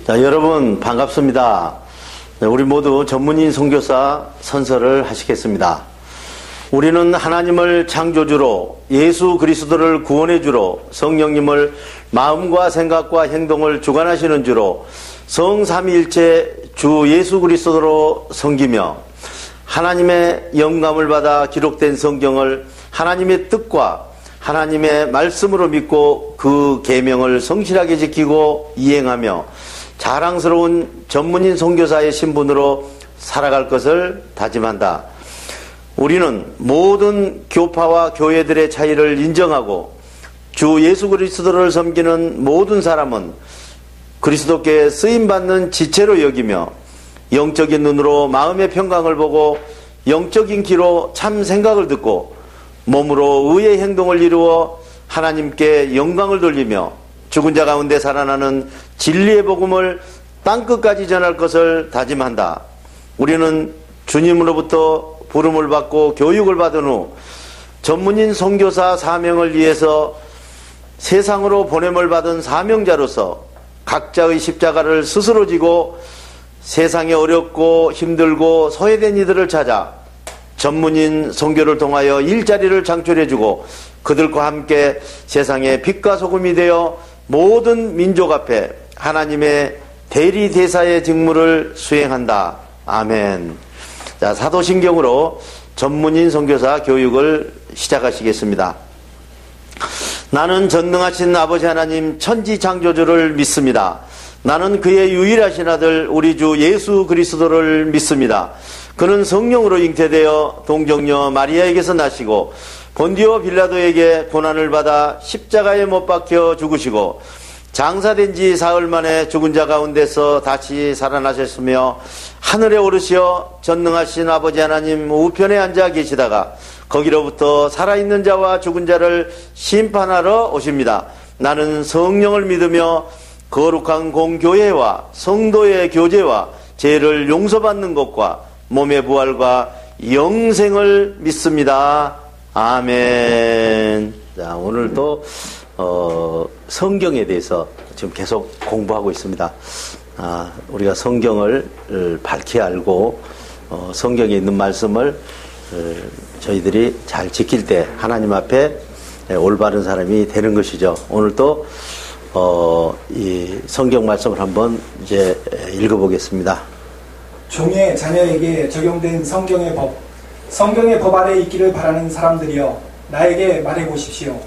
자, 여러분 반갑습니다. 우리 모두 전문인 선교사 선서를 하시겠습니다. 우리는 하나님을 창조주로, 예수 그리스도를 구원해주로, 성령님을 마음과 생각과 행동을 주관하시는 주로, 성삼위일체 주 예수 그리스도로 섬기며 하나님의 영감을 받아 기록된 성경을 하나님의 뜻과 하나님의 말씀으로 믿고 그 계명을 성실하게 지키고 이행하며 자랑스러운 전문인 선교사의 신분으로 살아갈 것을 다짐한다. 우리는 모든 교파와 교회들의 차이를 인정하고 주 예수 그리스도를 섬기는 모든 사람은 그리스도께 쓰임받는 지체로 여기며 영적인 눈으로 마음의 평강을 보고 영적인 귀로 참 생각을 듣고 몸으로 의의 행동을 이루어 하나님께 영광을 돌리며 죽은 자 가운데 살아나는 진리의 복음을 땅끝까지 전할 것을 다짐한다. 우리는 주님으로부터 부름을 받고 교육을 받은 후 전문인 선교사 사명을 위해서 세상으로 보냄을 받은 사명자로서 각자의 십자가를 스스로 지고 세상에 어렵고 힘들고 소외된 이들을 찾아 전문인 선교를 통하여 일자리를 창출해주고 그들과 함께 세상의 빛과 소금이 되어 모든 민족 앞에 하나님의 대리대사의 직무를 수행한다. 아멘. 자, 사도신경으로 전문인 선교사 교육을 시작하시겠습니다. 나는 전능하신 아버지 하나님 천지창조주를 믿습니다. 나는 그의 유일하신 아들 우리 주 예수 그리스도를 믿습니다. 그는 성령으로 잉태되어 동정녀 마리아에게서 나시고 본디오 빌라도에게 고난을 받아 십자가에 못 박혀 죽으시고 장사된 지 사흘 만에 죽은 자 가운데서 다시 살아나셨으며 하늘에 오르시어 전능하신 아버지 하나님 우편에 앉아 계시다가 거기로부터 살아있는 자와 죽은 자를 심판하러 오십니다. 나는 성령을 믿으며 거룩한 공교회와 성도의 교제와 죄를 용서받는 것과 몸의 부활과 영생을 믿습니다. 아멘. 자, 오늘도 성경에 대해서 지금 계속 공부하고 있습니다. 우리가 성경을 밝히 알고 성경에 있는 말씀을 저희들이 잘 지킬 때 하나님 앞에 올바른 사람이 되는 것이죠. 오늘도 이 성경 말씀을 한번 이제 읽어보겠습니다. 종의 자녀에게 적용된 성경의 법 아래 있기를 바라는 사람들이여 나에게 말해보십시오.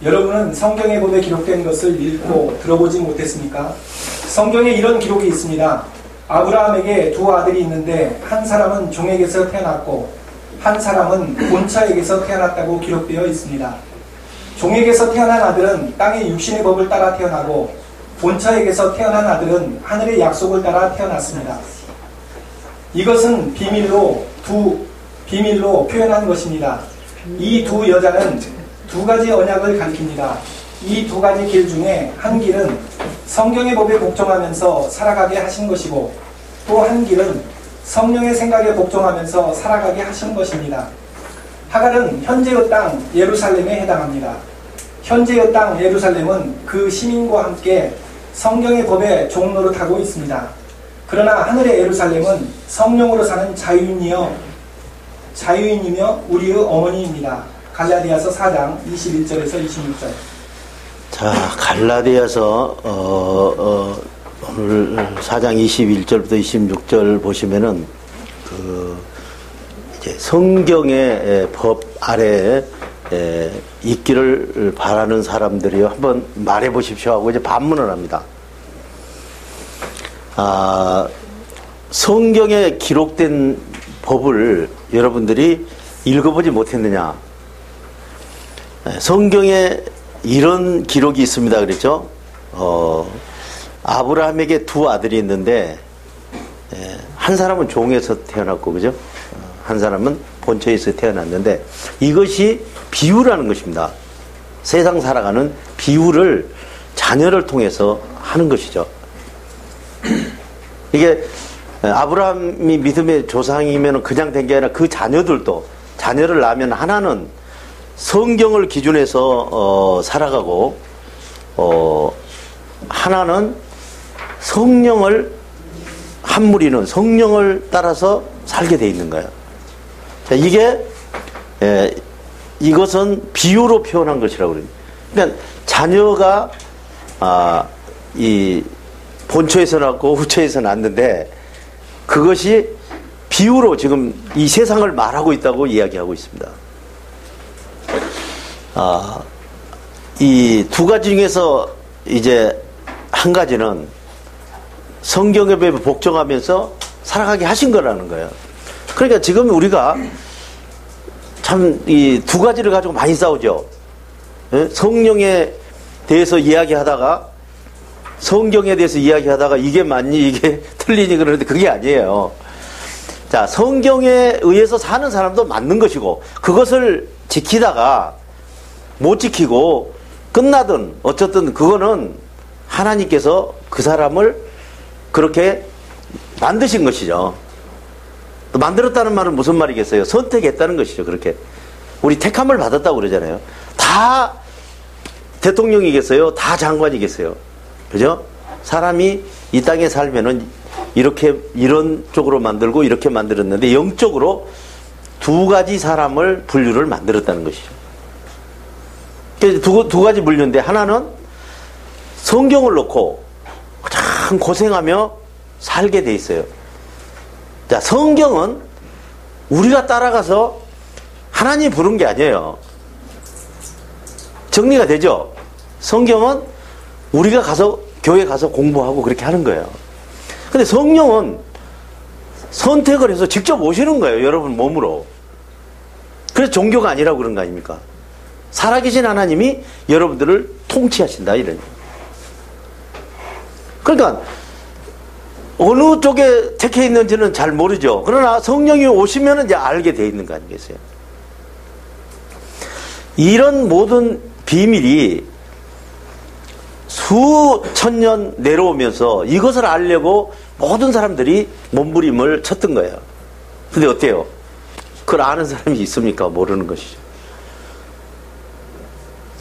여러분은 성경의 법에 기록된 것을 읽고 들어보지 못했습니까? 성경에 이런 기록이 있습니다. 아브라함에게 두 아들이 있는데 한 사람은 종에게서 태어났고 한 사람은 본처에게서 태어났다고 기록되어 있습니다. 종에게서 태어난 아들은 땅의 육신의 법을 따라 태어나고 본처에게서 태어난 아들은 하늘의 약속을 따라 태어났습니다. 이것은 비밀로 표현한 것입니다. 이 두 여자는 두 가지 언약을 가리킵니다. 이 두 가지 길 중에 한 길은 성경의 법에 복종하면서 살아가게 하신 것이고 또 한 길은 성령의 생각에 복종하면서 살아가게 하신 것입니다. 하갈은 현재의 땅 예루살렘에 해당합니다. 현재의 땅 예루살렘은 그 시민과 함께 성경의 법에 종노릇하고 있습니다. 그러나 하늘의 예루살렘은 성령으로 사는 자유인이며 우리의 어머니입니다. 갈라디아서 4장 21절에서 26절. 자, 갈라디아서 오늘 4장 21절부터 26절 보시면은 이제 성경의 법 아래에 있기를 바라는 사람들이요, 한번 말해 보십시오 하고 이제 반문을 합니다. 성경에 기록된 법을 여러분들이 읽어보지 못했느냐? 성경에 이런 기록이 있습니다. 그랬죠? 아브라함에게 두 아들이 있는데, 한 사람은 종에서 태어났고, 그죠? 한 사람은 본처에서 태어났는데, 이것이 비유라는 것입니다. 세상 살아가는 비유를 자녀를 통해서 하는 것이죠. 이게 아브라함이 믿음의 조상이면 그냥 된 게 아니라 그 자녀들도, 자녀를 낳으면 하나는 성경을 기준해서 살아가고, 하나는 성령을, 한 무리는 성령을 따라서 살게 돼 있는 거예요. 자, 이것은 비유로 표현한 것이라고 그래요. 그러니까 자녀가 이 본처에서 낳고 후처에서 낳는데, 그것이 비유로 지금 이 세상을 말하고 있다고 이야기하고 있습니다. 이 두 가지 중에서 이제 한 가지는 성경에 복종하면서 살아가게 하신 거라는 거예요. 그러니까 지금 우리가 참 이 두 가지를 가지고 많이 싸우죠. 성령에 대해서 이야기하다가, 성경에 대해서 이야기하다가 이게 맞니 이게 틀리니 그러는데 그게 아니에요. 자, 성경에 의해서 사는 사람도 맞는 것이고, 그것을 지키다가 못 지키고 끝나든 어쨌든 그거는 하나님께서 그 사람을 그렇게 만드신 것이죠. 또 만들었다는 말은 무슨 말이겠어요? 선택했다는 것이죠. 그렇게 우리 택함을 받았다고 그러잖아요. 다 대통령이겠어요? 다 장관이겠어요? 그죠? 사람이 이 땅에 살면은 이렇게 이런 쪽으로 만들고 이렇게 만들었는데, 영적으로 두 가지 사람을 분류를 만들었다는 것이죠. 두 가지 분류인데, 하나는 성경을 놓고 참 고생하며 살게 돼 있어요. 자, 성경은 우리가 따라가서 하나님 부른 게 아니에요. 정리가 되죠? 성경은 우리가 가서 교회 가서 공부하고 그렇게 하는 거예요. 근데 성령은 선택을 해서 직접 오시는 거예요. 여러분 몸으로. 그래서 종교가 아니라고 그런 거 아닙니까? 살아계신 하나님이 여러분들을 통치하신다, 이런. 그러니까 어느 쪽에 택해 있는지는 잘 모르죠. 그러나 성령이 오시면 이제 알게 돼 있는 거 아니겠어요? 이런 모든 비밀이 수천 년 내려오면서 이것을 알려고 모든 사람들이 몸부림을 쳤던 거예요. 근데 어때요? 그걸 아는 사람이 있습니까? 모르는 것이죠.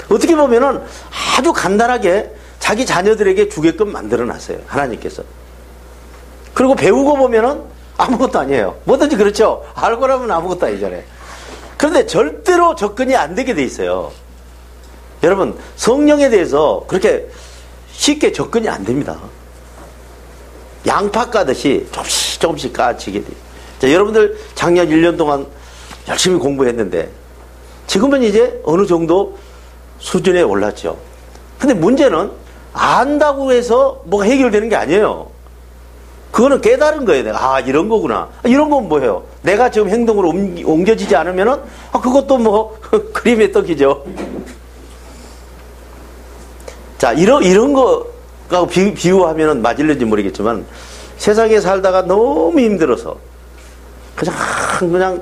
어떻게 보면은 아주 간단하게 자기 자녀들에게 주게끔 만들어 놨어요. 하나님께서. 그리고 배우고 보면은 아무것도 아니에요. 뭐든지 그렇죠. 알고 나면 아무것도 아니잖아요. 그런데 절대로 접근이 안 되게 돼 있어요. 여러분, 성령에 대해서 그렇게 쉽게 접근이 안 됩니다. 양파 까듯이 조금씩 까지게 돼요. 자, 여러분들 작년 1년 동안 열심히 공부했는데 지금은 이제 어느 정도 수준에 올랐죠. 근데 문제는 안다고 해서 뭐가 해결되는 게 아니에요. 그거는 깨달은 거예요. 내가 이런 거구나. 이런 건 뭐예요? 내가 지금 행동으로 옮겨지지 않으면은 그것도 뭐 그림의 떡이죠. 자, 이런 거하고 비유하면은 맞을는지 모르겠지만, 세상에 살다가 너무 힘들어서 그냥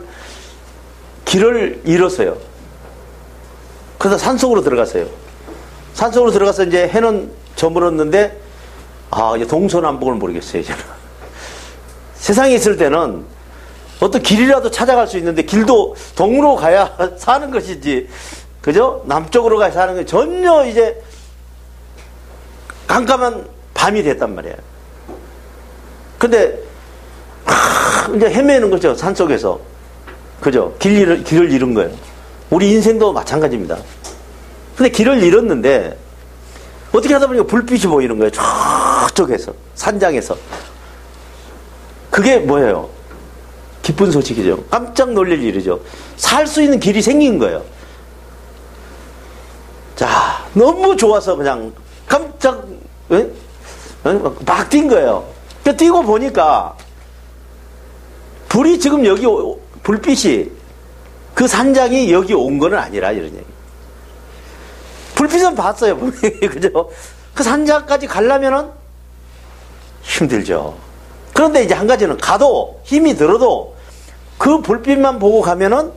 길을 잃었어요. 그래서 산속으로 들어갔어요. 산속으로 들어가서 이제 해는 저물었는데 이제 동서남북을 모르겠어요. 이제는. 세상에 있을 때는 어떤 길이라도 찾아갈 수 있는데, 길도 동으로 가야 사는 것이지, 그죠? 남쪽으로 가야 사는 게 전혀 이제 깜깜한 밤이 됐단 말이에요. 근데 이제 헤매는 거죠. 산속에서. 그죠? 길을 잃은 거예요. 우리 인생도 마찬가지입니다. 근데 길을 잃었는데 어떻게 하다 보니까 불빛이 보이는 거예요. 저쪽에서, 산장에서. 그게 뭐예요? 기쁜 소식이죠. 깜짝 놀랄 일이죠. 살 수 있는 길이 생긴 거예요. 자, 너무 좋아서 그냥 깜짝 막 뛴 거예요. 뛰고 보니까 불이 지금 여기, 불빛이 그 산장이 여기 온 건 아니라 이런 얘기. 불빛은 봤어요. 그죠? 그 산장까지 가려면은 힘들죠. 그런데 이제 한 가지는 가도 힘이 들어도 그 불빛만 보고 가면은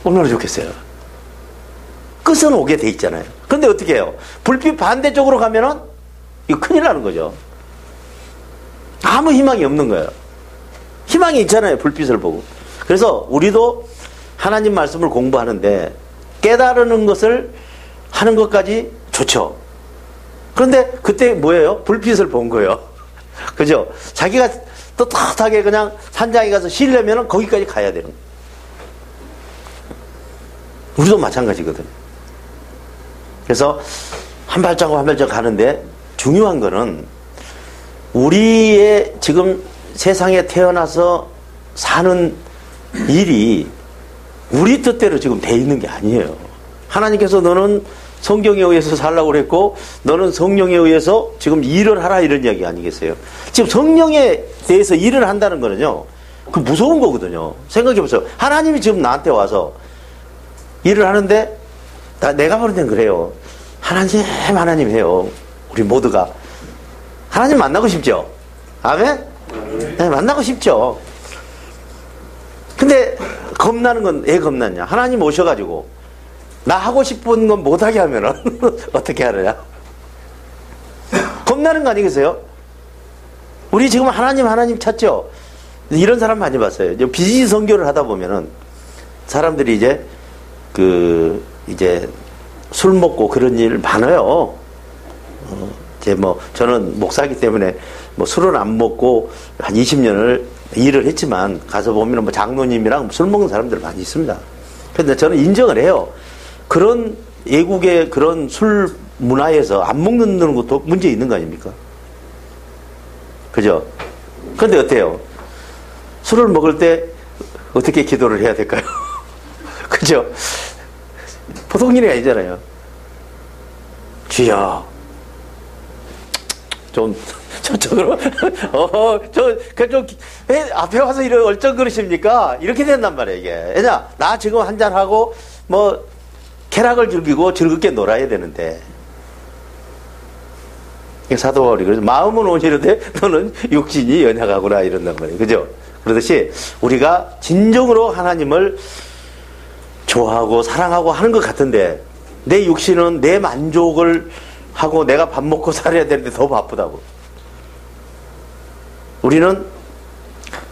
얼마나 좋겠어요. 끝은 오게 돼 있잖아요. 근데 어떻게 해요? 불빛 반대쪽으로 가면은 이거 큰일 나는 거죠. 아무 희망이 없는 거예요. 희망이 있잖아요. 불빛을 보고. 그래서 우리도 하나님 말씀을 공부하는데 깨달는 것을 하는 것까지 좋죠. 그런데 그때 뭐예요? 불빛을 본 거예요. 그죠? 자기가 떳떳하게 그냥 산장에 가서 쉬려면 거기까지 가야 되는 거예요. 우리도 마찬가지거든. 그래서 한 발자국 한 발자국 가는데 중요한 거는 우리의 지금 세상에 태어나서 사는 일이 우리 뜻대로 지금 돼 있는 게 아니에요. 하나님께서 너는 성경에 의해서 살라고 그랬고 너는 성령에 의해서 지금 일을 하라 이런 이야기 아니겠어요? 지금 성령에 대해서 일을 한다는 거는요. 그 무서운 거거든요. 생각해 보세요. 하나님이 지금 나한테 와서 일을 하는데 내가 보는 데는 그래요. 하나님 해요. 우리 모두가. 하나님 만나고 싶죠? 아멘? 네, 만나고 싶죠. 근데 겁나는 건 왜 겁나냐? 하나님 오셔가지고 나 하고 싶은 건 못하게 하면은 어떻게 하느냐? 겁나는 거 아니겠어요? 우리 지금 하나님 찾죠? 이런 사람 많이 봤어요. 비즈니스 선교를 하다 보면은 사람들이 이제 술 먹고 그런 일 많아요. 이제 저는 목사이기 때문에 술을 안 먹고 한 20년을 일을 했지만 가서 보면 장로님이랑 술 먹는 사람들 많이 있습니다. 그런데 저는 인정을 해요. 그런 외국의 그런 술 문화에서 안 먹는 것도 문제 있는 거 아닙니까? 그죠? 그런데 어때요? 술을 먹을 때 어떻게 기도를 해야 될까요? 그죠? 보통 일이 아니잖아요. 주여, 저쪽으로, 왜 앞에 와서 이렇게 얼쩡거리십니까? 이렇게 된단 말이에요, 이게. 왜냐, 나 지금 한잔하고, 쾌락을 즐기고 즐겁게 놀아야 되는데. 사도 바울이 그래서 마음은 온실인데 너는 육신이 연약하구나 이런단 말이에요. 그죠? 그러듯이 우리가 진정으로 하나님을 좋아하고 사랑하고 하는 것 같은데 내 육신은 내 만족을 하고 내가 밥 먹고 살아야 되는데 더 바쁘다고. 우리는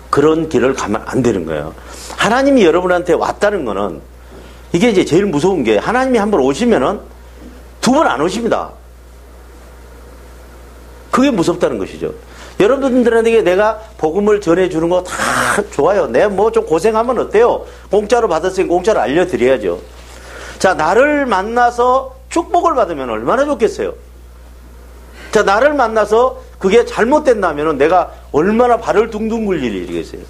그런 길을 가면 안 되는 거예요. 하나님이 여러분한테 왔다는 거는 이게 이제 제일 무서운 게 하나님이 한 번 오시면은 두 번 안 오십니다. 그게 무섭다는 것이죠. 여러분들에게 내가 복음을 전해주는 거 다 좋아요. 내가 좀 고생하면 어때요? 공짜로 받았으니까 공짜로 알려드려야죠. 자, 나를 만나서 축복을 받으면 얼마나 좋겠어요? 자, 나를 만나서 그게 잘못된다면 내가 얼마나 발을 둥둥 굴릴 일이겠어요?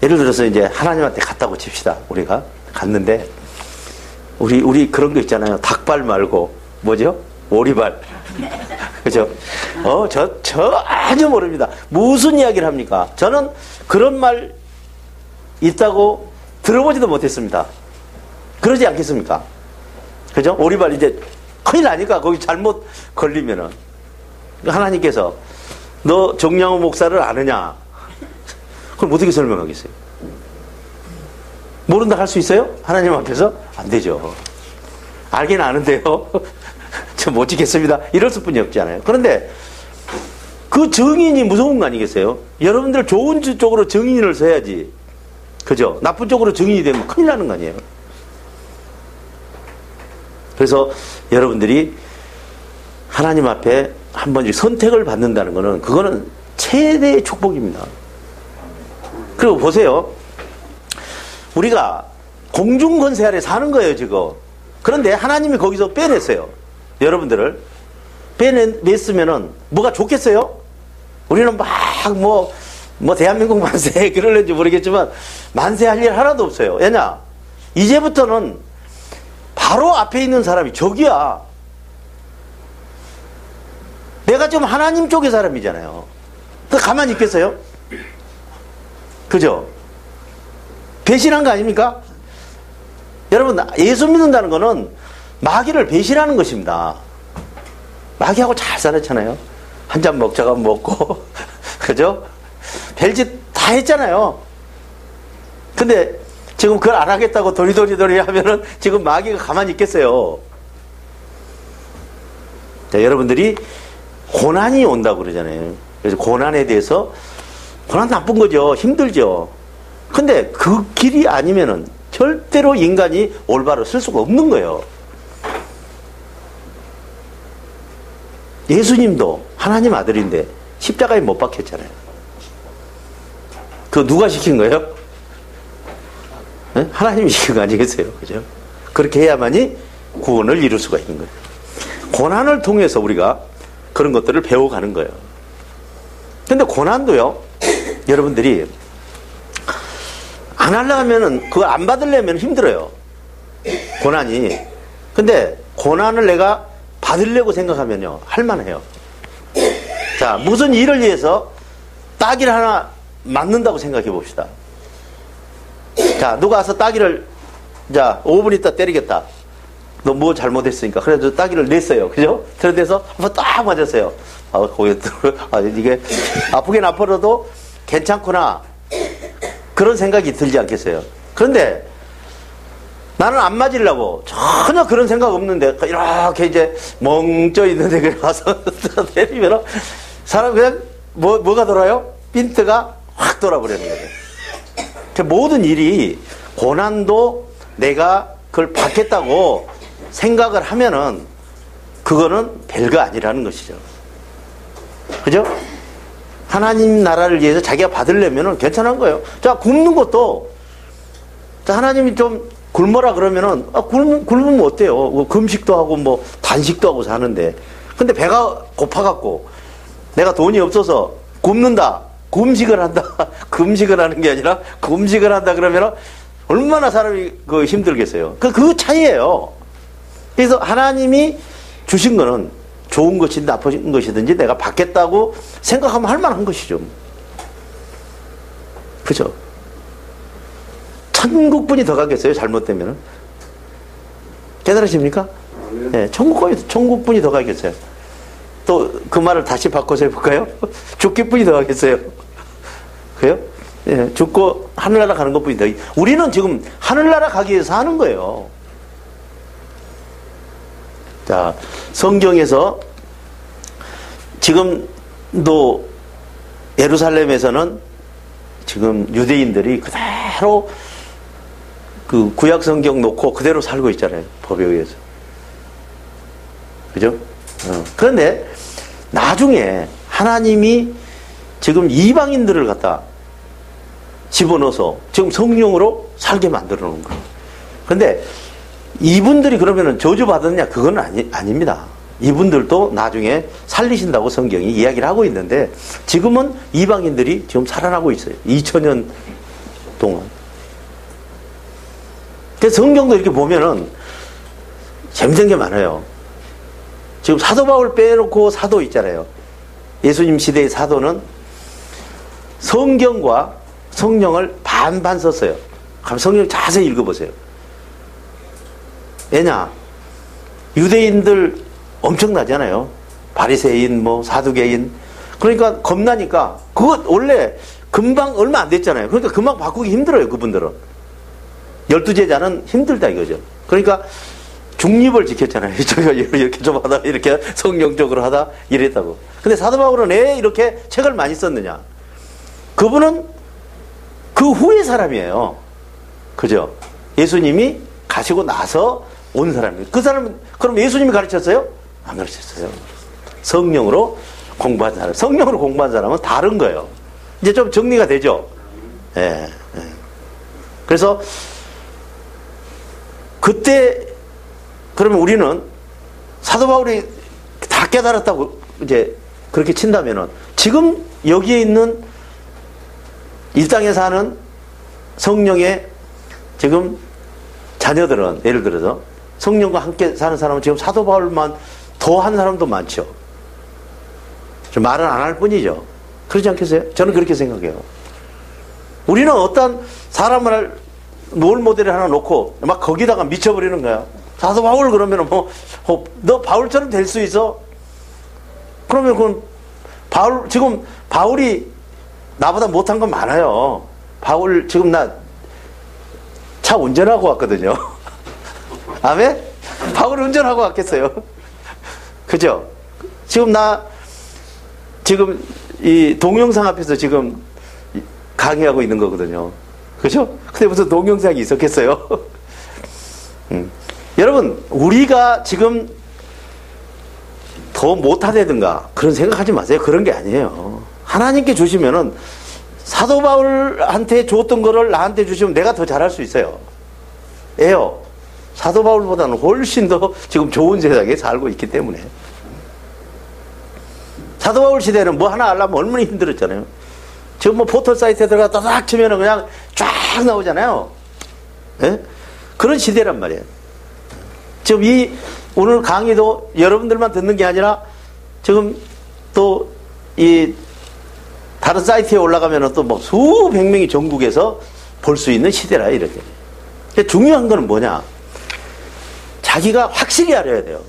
예를 들어서 이제 하나님한테 갔다고 칩시다. 우리가 갔는데 우리 그런 거 있잖아요. 닭발 말고 뭐죠? 오리발. 그죠? 전혀 모릅니다. 무슨 이야기를 합니까? 저는 그런 말 있다고 들어보지도 못했습니다. 그러지 않겠습니까? 그죠? 오리발 이제 큰일 나니까 거기 잘못 걸리면은 하나님께서 너 정량호 목사를 아느냐? 그럼 어떻게 설명하겠어요? 모른다 할 수 있어요? 하나님 앞에서? 안 되죠. 알긴 아는데요. 저 못 지겠습니다. 이럴 수뿐이 없잖아요. 그런데 그 증인이 무서운 거 아니겠어요? 여러분들 좋은 쪽으로 증인을 써야지. 그죠? 나쁜 쪽으로 증인이 되면 큰일 나는 거 아니에요? 그래서 여러분들이 하나님 앞에 한 번씩 선택을 받는다는 거는 그거는 최대의 축복입니다. 그리고 보세요. 우리가 공중권세 아래 사는 거예요, 지금. 그런데 하나님이 거기서 빼냈어요. 여러분들을. 빼냈으면은 뭐가 좋겠어요? 우리는 막 대한민국 만세 그럴는지 모르겠지만 만세할 일 하나도 없어요. 왜냐? 이제부터는 바로 앞에 있는 사람이 적이야. 내가 지금 하나님 쪽의 사람이잖아요. 그 가만히 있겠어요? 그죠? 배신한 거 아닙니까? 여러분, 예수 믿는다는 거는 마귀를 배신하는 것입니다. 마귀하고 잘 살았잖아요. 한 잔 먹자가 먹고, 그죠? 별짓 다 했잖아요. 근데 지금 그걸 안 하겠다고 도리도리 하면은 지금 마귀가 가만히 있겠어요. 자, 여러분들이 고난이 온다고 그러잖아요. 그래서 고난에 대해서, 고난 나쁜 거죠. 힘들죠. 근데 그 길이 아니면은 절대로 인간이 올바로 쓸 수가 없는 거예요. 예수님도 하나님 아들인데 십자가에 못 박혔잖아요. 그거 누가 시킨 거예요? 네? 하나님이 시킨 거 아니겠어요? 그죠? 그렇게 해야만이 구원을 이룰 수가 있는 거예요. 고난을 통해서 우리가 그런 것들을 배워가는 거예요. 근데 고난도요, 여러분들이 안 하려면은, 그거 안 받으려면 힘들어요. 고난이. 근데 고난을 내가 받으려고 생각하면요, 할만해요. 자, 무슨 일을 위해서 따기를 하나 맞는다고 생각해 봅시다. 자, 누가 와서 따기를, 자, 5분 있다 때리겠다. 너 뭐 잘못했으니까. 그래서 따기를 냈어요. 그죠? 그런데서 한번 딱 맞았어요. 이게 아프긴 아파도 괜찮구나. 그런 생각이 들지 않겠어요? 그런데 나는 안 맞으려고 전혀 그런 생각 없는데 이렇게 이제 멍쪄 있는데 그래 와서 때리면 사람 그냥 뭐가 돌아요? 핀트가 확 돌아버리는 거예요. 모든 일이 고난도 내가 그걸 받겠다고 생각을 하면은 그거는 별거 아니라는 것이죠. 그죠? 하나님 나라를 위해서 자기가 받으려면은 괜찮은 거예요. 자, 굶는 것도, 자, 하나님이 좀 굶어라 그러면은, 굶으면 어때요? 금식도 하고 뭐 단식도 하고 사는데. 근데 배가 고파갖고 내가 돈이 없어서 굶는다. 금식을 한다. 금식을 하는 게 아니라 금식을 한다 그러면은 얼마나 사람이 힘들겠어요. 그 차이예요. 그래서 하나님이 주신 거는 좋은 것이든 나쁜 것이든지 내가 받겠다고 생각하면 할 만한 것이죠. 그죠? 천국분이 더 가겠어요? 잘못되면은? 깨달으십니까? 네, 천국분이 더 가겠어요. 또 그 말을 다시 바꿔서 해볼까요? 죽기뿐이 더 가겠어요. 그래요? 네, 죽고 하늘나라 가는 것뿐이 더. 우리는 지금 하늘나라 가기 위해서 하는 거예요. 자, 성경에서 지금도 예루살렘에서는 지금 유대인들이 그대로 그 구약 성경 놓고 그대로 살고 있잖아요. 법에 의해서. 그죠? 그런데 나중에 하나님이 지금 이방인들을 갖다 집어넣어서 지금 성령으로 살게 만들어 놓은 거예요. 그런데 이분들이 그러면은 저주받았냐? 그건 아닙니다. 이분들도 나중에 살리신다고 성경이 이야기를 하고 있는데 지금은 이방인들이 지금 살아나고 있어요. 2000년 동안. 그래서 성경도 이렇게 보면은 재밌는 게 많아요. 지금 사도 바울 빼놓고 사도 있잖아요. 예수님 시대의 사도는 성경과 성령을 반반 썼어요. 그럼 성경 자세히 읽어보세요. 왜냐? 유대인들 엄청나잖아요. 바리새인, 사두개인. 그러니까 겁나니까, 그거 원래 금방 얼마 안 됐잖아요. 그러니까 금방 바꾸기 힘들어요, 그분들은. 12제자는 힘들다 이거죠. 그러니까 중립을 지켰잖아요. 이렇게 좀 하다, 이렇게 성경적으로 하다, 이랬다고. 근데 사도 바울은 왜 이렇게 책을 많이 썼느냐? 그분은 그 후의 사람이에요. 그죠? 예수님이 가시고 나서 온 사람이에요. 그 사람은, 그럼 예수님이 가르쳤어요? 안 가르쳤어요. 성령으로 공부한 사람. 성령으로 공부한 사람은 다른 거예요. 이제 좀 정리가 되죠? 예. 예. 그래서, 그때, 그러면 우리는 사도 바울이 다 깨달았다고 이제 그렇게 친다면은 지금 여기에 있는 이 땅에 사는 성령의 지금 자녀들은 예를 들어서 성령과 함께 사는 사람은 지금 사도 바울만 더 한 사람도 많죠. 좀 말은 안 할 뿐이죠. 그렇지 않겠어요? 저는 그렇게 생각해요. 우리는 어떤 사람을 롤 모델을 하나 놓고 막 거기다가 미쳐버리는 거야. 사도 바울 그러면 너 바울처럼 될 수 있어? 그러면 그건 지금 바울이 나보다 못한 건 많아요. 바울 지금 나 차 운전하고 왔거든요. 아멘? 바울 운전하고 왔겠어요. 그죠? 지금 이 동영상 앞에서 지금 강의하고 있는 거거든요. 그죠? 근데 무슨 동영상이 있었겠어요? 여러분, 우리가 지금 더 못하다든가 그런 생각하지 마세요. 그런 게 아니에요. 하나님께 주시면은 사도 바울한테 줬던 거를 나한테 주시면 내가 더 잘할 수 있어요. 예요. 사도 바울보다는 훨씬 더 지금 좋은 세상에 살고 있기 때문에. 사도 바울 시대는 뭐 하나 알려면 얼마나 힘들었잖아요. 지금 뭐 포털 사이트에 들어가서 딱 치면은 그냥 쫙 나오잖아요. 예? 그런 시대란 말이에요. 지금 오늘 강의도 여러분들만 듣는 게 아니라 지금 또 다른 사이트에 올라가면은 또 뭐 수백 명이 전국에서 볼 수 있는 시대라 이렇게. 중요한 거는 뭐냐? 자기가 확실히 알아야 돼요.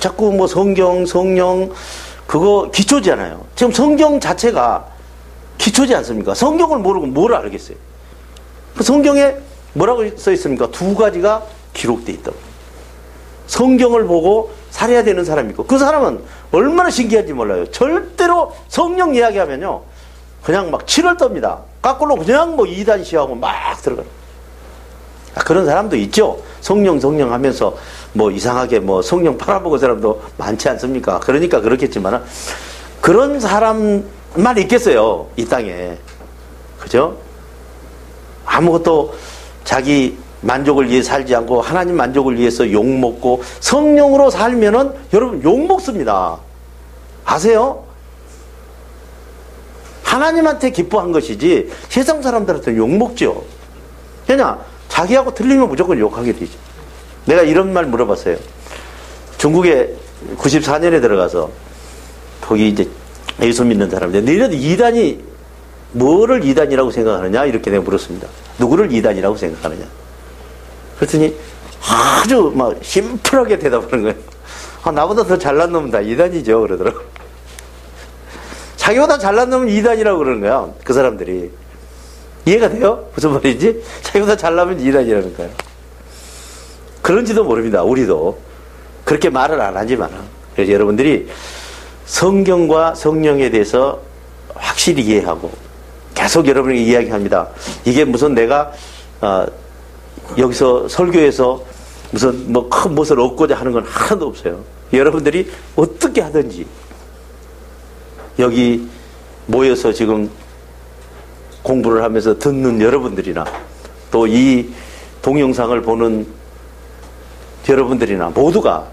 자꾸 뭐 성령 그거 기초잖아요. 지금 성경 자체가 기초지 않습니까? 성경을 모르고 뭘 알겠어요? 그 성경에 뭐라고 써 있습니까? 두 가지가 기록되어 있다고. 성경을 보고 살아야 되는 사람이 있고, 그 사람은 얼마나 신기한지 몰라요. 절대로 성령 이야기하면요, 그냥 막 치를 떱니다. 거꾸로 그냥 뭐 이단시하고 막 들어가요. 그런 사람도 있죠. 성령 하면서 뭐 이상하게 뭐 성령 팔아먹은 사람도 많지 않습니까? 그러니까 그렇겠지만 그런 사람만 있겠어요, 이 땅에. 그죠? 아무것도 자기 만족을 위해 살지 않고 하나님 만족을 위해서 욕먹고 성령으로 살면은 여러분 욕먹습니다. 아세요? 하나님한테 기뻐한 것이지 세상 사람들한테 욕먹죠. 그냥 자기하고 틀리면 무조건 욕하게 되죠. 내가 이런 말 물어봤어요. 중국에 94년에 들어가서 거기 이제 예수 믿는 사람들, 너희들 이단이 뭐를 이단이라고 생각하느냐 이렇게 내가 물었습니다. 누구를 이단이라고 생각하느냐. 그랬더니 아주 막 심플하게 대답하는 거예요. 나보다 더 잘난 놈은 다 이단이죠 그러더라고. 자기보다 잘난 놈은 이단이라고 그러는 거야, 그 사람들이. 이해가 돼요? 무슨 말인지? 자기보다 잘나면 이단이라는 거예요. 그런지도 모릅니다. 우리도 그렇게 말을 안 하지만. 그래서 여러분들이 성경과 성령에 대해서 확실히 이해하고 계속 여러분에게 이야기합니다. 이게 무슨 내가 여기서 설교에서 무슨 뭐 큰 무엇을 얻고자 하는 건 하나도 없어요. 여러분들이 어떻게 하든지 여기 모여서 지금 공부를 하면서 듣는 여러분들이나 또 이 동영상을 보는 여러분들이나 모두가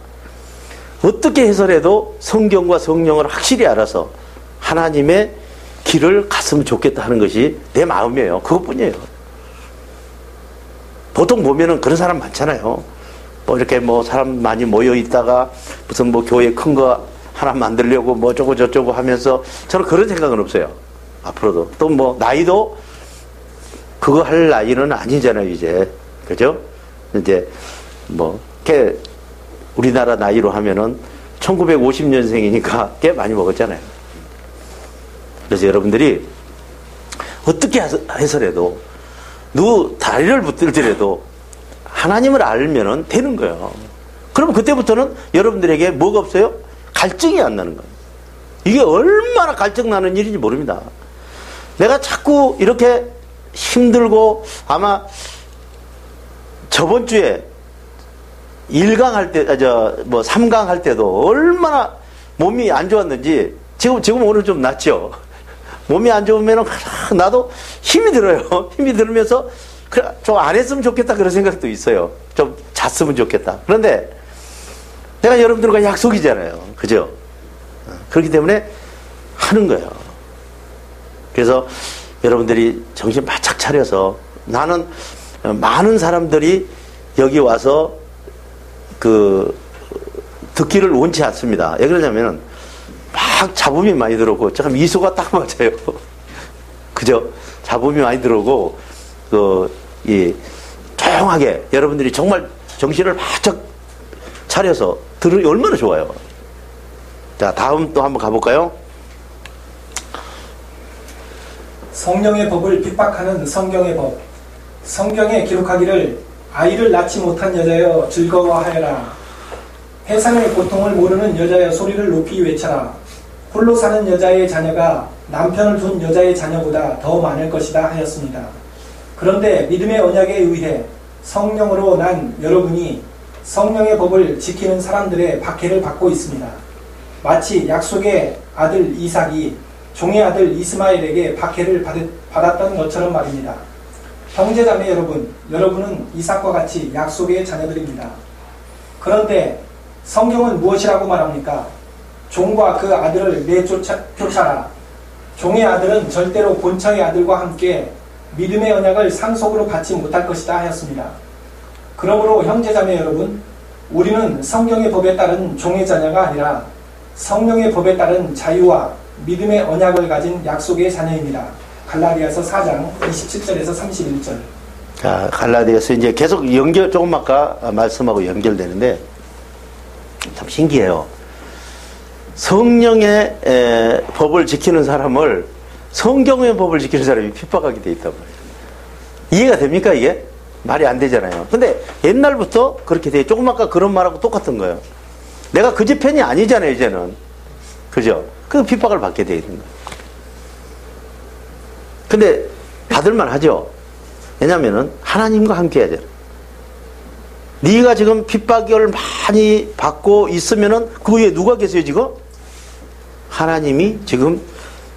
어떻게 해서라도 성경과 성령을 확실히 알아서 하나님의 길을 갔으면 좋겠다 하는 것이 내 마음이에요. 그것뿐이에요. 보통 보면은 그런 사람 많잖아요. 뭐 이렇게 뭐 사람 많이 모여 있다가 무슨 뭐 교회 큰 거 하나 만들려고 뭐 어쩌고 저쩌고 하면서, 저는 그런 생각은 없어요. 앞으로도. 또 뭐 나이도 그거 할 나이는 아니잖아요, 이제. 그죠? 이제 뭐 꽤 우리나라 나이로 하면은 1950년생이니까 꽤 많이 먹었잖아요. 그래서 여러분들이 어떻게 해서라도 누구 다리를 붙들더라도 하나님을 알면은 되는 거예요. 그러면 그때부터는 여러분들에게 뭐가 없어요? 갈증이 안 나는 거예요. 이게 얼마나 갈증 나는 일인지 모릅니다. 내가 자꾸 이렇게 힘들고, 아마 저번 주에 1강 할 때, 3강 할 때도 얼마나 몸이 안 좋았는지, 지금 오늘 좀 낫죠? 몸이 안 좋으면 나도 힘이 들어요. 힘이 들으면서 좀 안 했으면 좋겠다 그런 생각도 있어요. 좀 잤으면 좋겠다. 그런데 내가 여러분들과 약속이잖아요. 그죠? 그렇기 때문에 하는 거예요. 그래서 여러분들이 정신 바짝 차려서, 나는 많은 사람들이 여기 와서 듣기를 원치 않습니다. 왜 그러냐면 막 잡음이 많이 들어오고 참 이소가 딱 맞아요. 그죠? 잡음이 많이 들어오고, 조용하게 여러분들이 정말 정신을 바짝 차려서 들으니 얼마나 좋아요. 자, 다음 또 한번 가볼까요? 성령의 법을 핍박하는 성경의 법. 성경에 기록하기를 아이를 낳지 못한 여자여 즐거워하여라. 해산의 고통을 모르는 여자여 소리를 높이 외쳐라. 홀로 사는 여자의 자녀가 남편을 둔 여자의 자녀보다 더 많을 것이다 하였습니다. 그런데 믿음의 언약에 의해 성령으로 난 여러분이 성령의 법을 지키는 사람들의 박해를 받고 있습니다. 마치 약속의 아들 이삭이 종의 아들 이스마엘에게 박해를 받았던 것처럼 말입니다. 형제자매 여러분, 여러분은 이삭과 같이 약속의 자녀들입니다. 그런데 성경은 무엇이라고 말합니까? 종과 그 아들을 내쫓아라. 종의 아들은 절대로 본처의 아들과 함께 믿음의 언약을 상속으로 받지 못할 것이다 하였습니다. 그러므로 형제자매 여러분, 우리는 성경의 법에 따른 종의 자녀가 아니라 성령의 법에 따른 자유와 믿음의 언약을 가진 약속의 자녀입니다. 갈라디아서 4장 27절에서 31절. 자, 갈라디아서 이제 계속 조금 아까 말씀하고 연결되는데 참 신기해요. 성령의 법을 지키는 사람을 성경의 법을 지키는 사람이 핍박하게 돼 있단 말이에요. 이해가 됩니까 이게? 말이 안 되잖아요. 근데 옛날부터 그렇게 돼. 조금 아까 그런 말하고 똑같은 거예요. 내가 그 집 편이 아니잖아요 이제는. 그죠? 그 핍박을 받게 돼 있는 거예요. 근데 받을만 하죠. 왜냐면은 하나님과 함께 해야 돼요. 네가 지금 핍박을 많이 받고 있으면은 그 위에 누가 계세요 지금? 하나님이 지금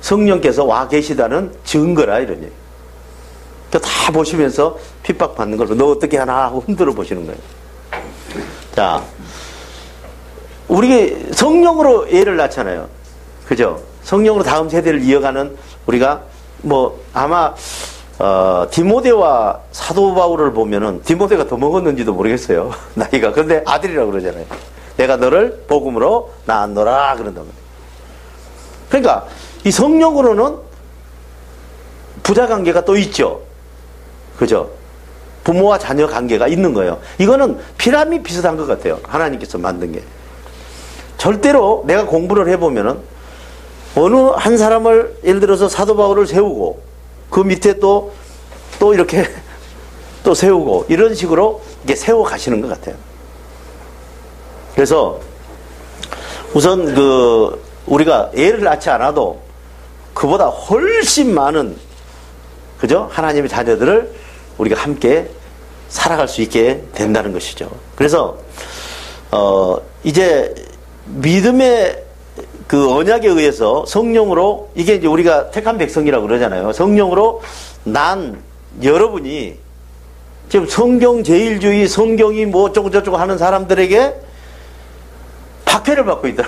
성령께서 와 계시다는 증거라 이런 얘기. 그러니까 다 보시면서 핍박받는 걸 너 어떻게 하나 하고 흔들어 보시는 거예요. 자, 우리 성령으로 애를 낳잖아요. 그죠? 성령으로 다음 세대를 이어가는 우리가 아마 디모데와 사도 바울을 보면은 디모데가 더 먹었는지도 모르겠어요. 나이가. 그런데 아들이라고 그러잖아요. 내가 너를 복음으로 낳았노라 그런다고. 그러니까 이 성령으로는 부자 관계가 또 있죠. 그죠? 부모와 자녀 관계가 있는 거예요. 이거는 피라미드 비슷한 것 같아요. 하나님께서 만든 게. 절대로 내가 공부를 해보면은 어느 한 사람을 예를 들어서 사도 바울을 세우고 그 밑에 또 이렇게 또 세우고 이런 식으로 이게 세워 가시는 것 같아요. 그래서 우선 우리가 애를 낳지 않아도 그보다 훨씬 많은 그죠? 하나님의 자녀들을 우리가 함께 살아갈 수 있게 된다는 것이죠. 그래서 이제 믿음의 그 언약에 의해서 성령으로 이게 이제 우리가 택한 백성이라고 그러잖아요. 성령으로 난 여러분이 지금 성경 제일주의, 성경이 뭐 어쩌고 저쩌고 하는 사람들에게 박해를 받고 있다.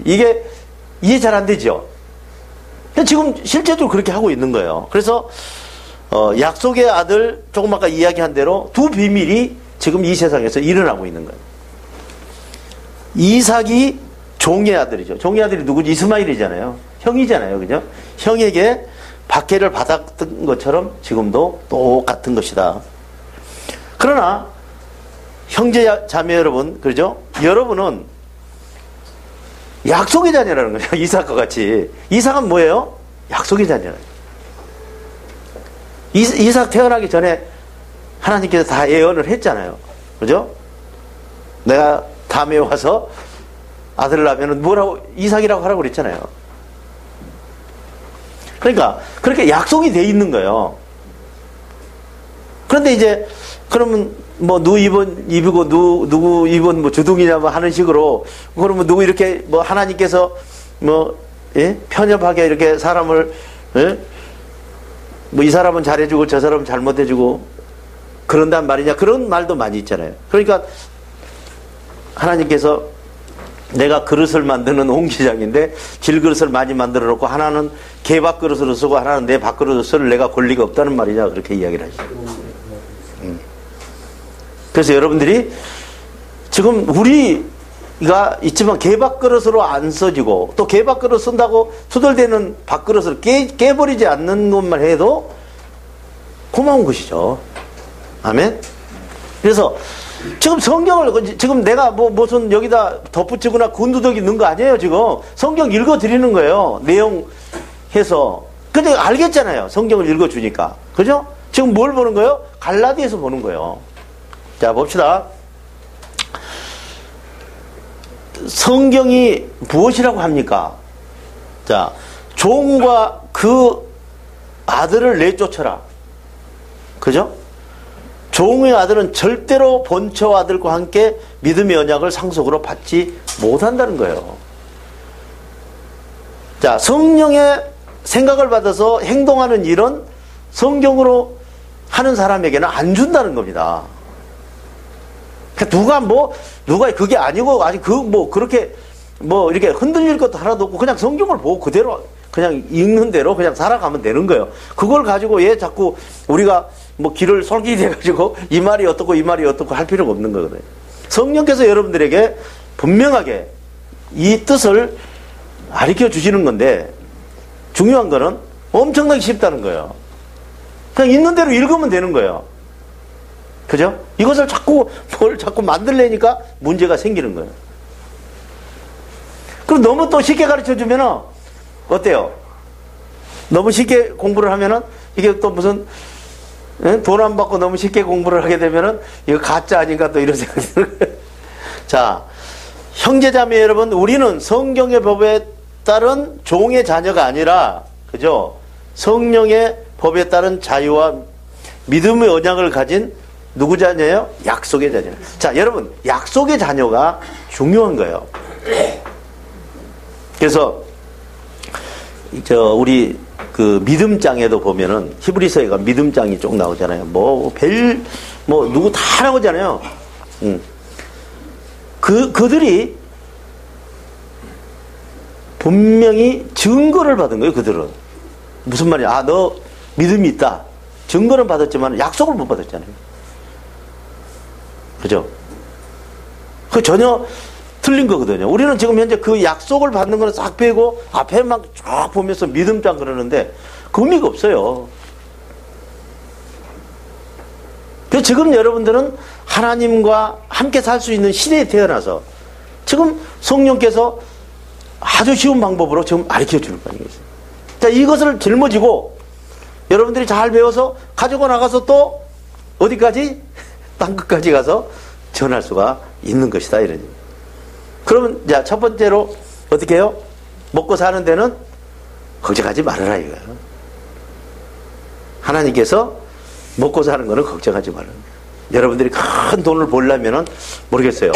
이게 이해 잘 안 되죠. 지금 실제로 그렇게 하고 있는 거예요. 그래서 약속의 아들 조금 아까 이야기한 대로 두 비밀이 지금 이 세상에서 일어나고 있는 거예요. 이삭이 종의 아들이죠. 종의 아들이 누구지? 이스마엘이잖아요. 형이잖아요. 그죠? 형에게 박해를 받았던 것처럼 지금도 똑같은 것이다. 그러나 형제 자매 여러분, 그죠? 여러분은 약속의 자녀라는 거죠. 이삭과 같이. 이삭은 뭐예요? 약속의 자녀예요. 이삭 태어나기 전에 하나님께서 다 예언을 했잖아요. 그죠? 내가 다음에 와서 아들을 낳으면 뭐라고 이삭이라고 하라고 그랬잖아요. 그러니까 그렇게 약속이 돼 있는 거예요. 그런데 이제 그러면 누구 입이고 누구 입은 주둥이냐 하는 식으로 그러면 누구 이렇게 하나님께서 편협하게 이렇게 사람을 이 사람은 잘해주고 저 사람은 잘못해주고 그런단 말이냐 그런 말도 많이 있잖아요. 그러니까 하나님께서 내가 그릇을 만드는 옹기장인데 질그릇을 많이 만들어 놓고 하나는 개밥 그릇으로 쓰고 하나는 내 밥그릇으로 쓸 내가 권리가 없다는 말이냐 그렇게 이야기를 하죠. 그래서 여러분들이 지금 우리 있지만 개밥그릇으로 안 써지고 또 개밥그릇 쓴다고 투덜대는 밥그릇을 깨버리지 않는 것만 해도 고마운 것이죠. 아멘. 그래서 지금 성경을 지금 내가 무슨 여기다 덧붙이거나 군두더기 넣은 거 아니에요. 지금 성경 읽어드리는 거예요. 내용 해서. 근데 알겠잖아요. 성경을 읽어주니까. 그죠? 지금 뭘 보는 거예요? 갈라디아서 보는 거예요. 자, 봅시다. 성경이 무엇이라고 합니까? 자, 종과 그 아들을 내쫓아라. 그죠? 종의 아들은 절대로 본처 아들과 함께 믿음의 언약을 상속으로 받지 못한다는 거예요. 자, 성령의 생각을 받아서 행동하는 일은 성경으로 하는 사람에게는 안 준다는 겁니다. 누가 그게 아니고 아직 그렇게 이렇게 흔들릴 것도 하나도 없고 그냥 성경을 보고 그대로 그냥 읽는 대로 그냥 살아가면 되는 거예요. 그걸 가지고 자꾸 우리가 길을 솔깃해가지고 이 말이 어떻고 이 말이 어떻고 할 필요가 없는 거거든요. 성령께서 여러분들에게 분명하게 이 뜻을 가르쳐 주시는 건데 중요한 거는 엄청나게 쉽다는 거예요. 그냥 있는 대로 읽으면 되는 거예요. 그죠? 이것을 자꾸 만들려니까 문제가 생기는 거예요. 그럼 너무 또 쉽게 가르쳐 주면은 어때요? 너무 쉽게 공부를 하면은 이게 또 무슨 돈 안 받고 너무 쉽게 공부를 하게 되면은 이거 가짜 아닌가 또 이런 생각이 드는 거예요. 자, 형제자매 여러분, 우리는 성경의 법에 따른 종의 자녀가 아니라, 그죠? 성령의 법에 따른 자유와 믿음의 언약을 가진 누구 자녀예요? 약속의 자녀. 자, 여러분, 약속의 자녀가 중요한 거예요. 그래서 우리 그 믿음장에도 보면은 히브리서에가 믿음장이 쭉 나오잖아요. 누구 다 나오잖아요. 그들이 분명히 증거를 받은 거예요. 그들은 무슨 말이야? 너 믿음이 있다. 증거는 받았지만 약속을 못 받았잖아요. 그죠? 그 전혀 틀린 거거든요. 우리는 지금 현재 그 약속을 받는 거는 싹 빼고 앞에만 쫙 보면서 믿음장 그러는데 그 의미가 없어요. 그래서 지금 여러분들은 하나님과 함께 살 수 있는 시대에 태어나서 지금 성령께서 아주 쉬운 방법으로 지금 가르쳐 주는 거 아니겠어요? 자, 이것을 짊어지고 여러분들이 잘 배워서 가지고 나가서 또 어디까지? 땅끝까지 가서 전할 수가 있는 것이다. 이런. 그러면 자, 첫 번째로 어떻게 해요? 먹고 사는 데는 걱정하지 말아라 이거예요. 하나님께서 먹고 사는 거는 걱정하지 말아라. 여러분들이 큰 돈을 벌려면은 모르겠어요.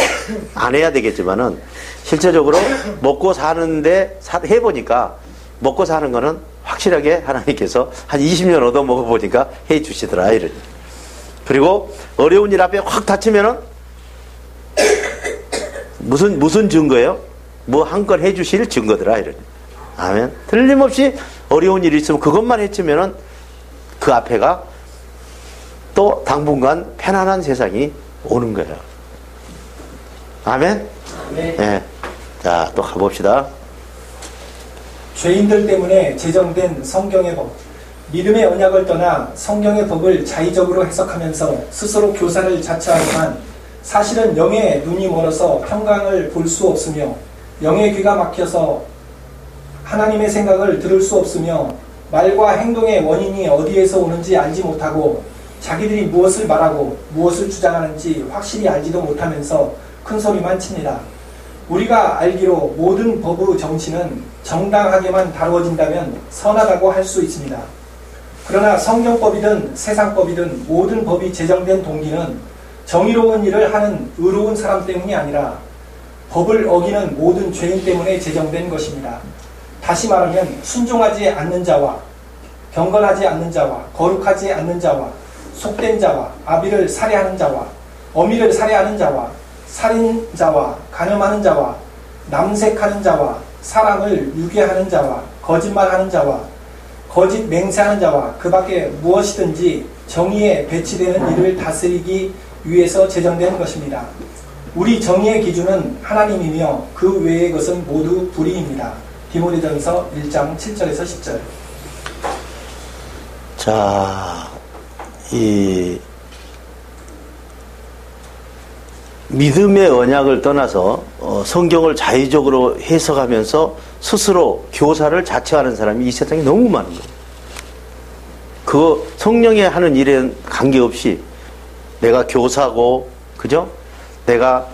안 해야 되겠지만은 실제적으로 먹고 사는데 해보니까 먹고 사는 거는 확실하게 하나님께서 한 20년 얻어 먹어보니까 해 주시더라 이러니. 그리고 어려운 일 앞에 확 닥치면은 무슨 증거예요? 한 건 해주실 증거더라 이러니. 아멘. 틀림없이 어려운 일이 있으면 그것만 해치면은 그 앞에가 또 당분간 편안한 세상이 오는 거예요. 아멘. 네. 자, 또 가봅시다. 죄인들 때문에 제정된 성경의 법, 믿음의 언약을 떠나 성경의 법을 자의적으로 해석하면서 스스로 교사를 자처하지만 사실은 영의 눈이 멀어서 평강을 볼 수 없으며 영의 귀가 막혀서 하나님의 생각을 들을 수 없으며 말과 행동의 원인이 어디에서 오는지 알지 못하고 자기들이 무엇을 말하고 무엇을 주장하는지 확실히 알지도 못하면서 큰 소리만 칩니다. 우리가 알기로 모든 법의 정신은 정당하게만 다루어진다면 선하다고 할 수 있습니다. 그러나 성경법이든 세상법이든 모든 법이 제정된 동기는 정의로운 일을 하는 의로운 사람 때문이 아니라 법을 어기는 모든 죄인 때문에 제정된 것입니다. 다시 말하면 순종하지 않는 자와 경건하지 않는 자와 거룩하지 않는 자와 속된 자와 아비를 살해하는 자와 어미를 살해하는 자와 살인자와 간음하는 자와 남색하는 자와 사람을 유괴하는 자와 거짓말하는 자와 거짓 맹세하는 자와 그 밖에 무엇이든지 정의에 배치되는 일을 다스리기 위해서 제정된 것입니다. 우리 정의의 기준은 하나님이며 그 외의 것은 모두 불의입니다. 디모데전서 1장 7절에서 10절. 자, 이 믿음의 언약을 떠나서 성경을 자의적으로 해석하면서 스스로 교사를 자처하는 사람이 이 세상에 너무 많은 거예요. 그거 성령이 하는 일에 관계없이 내가 교사고, 그죠? 내가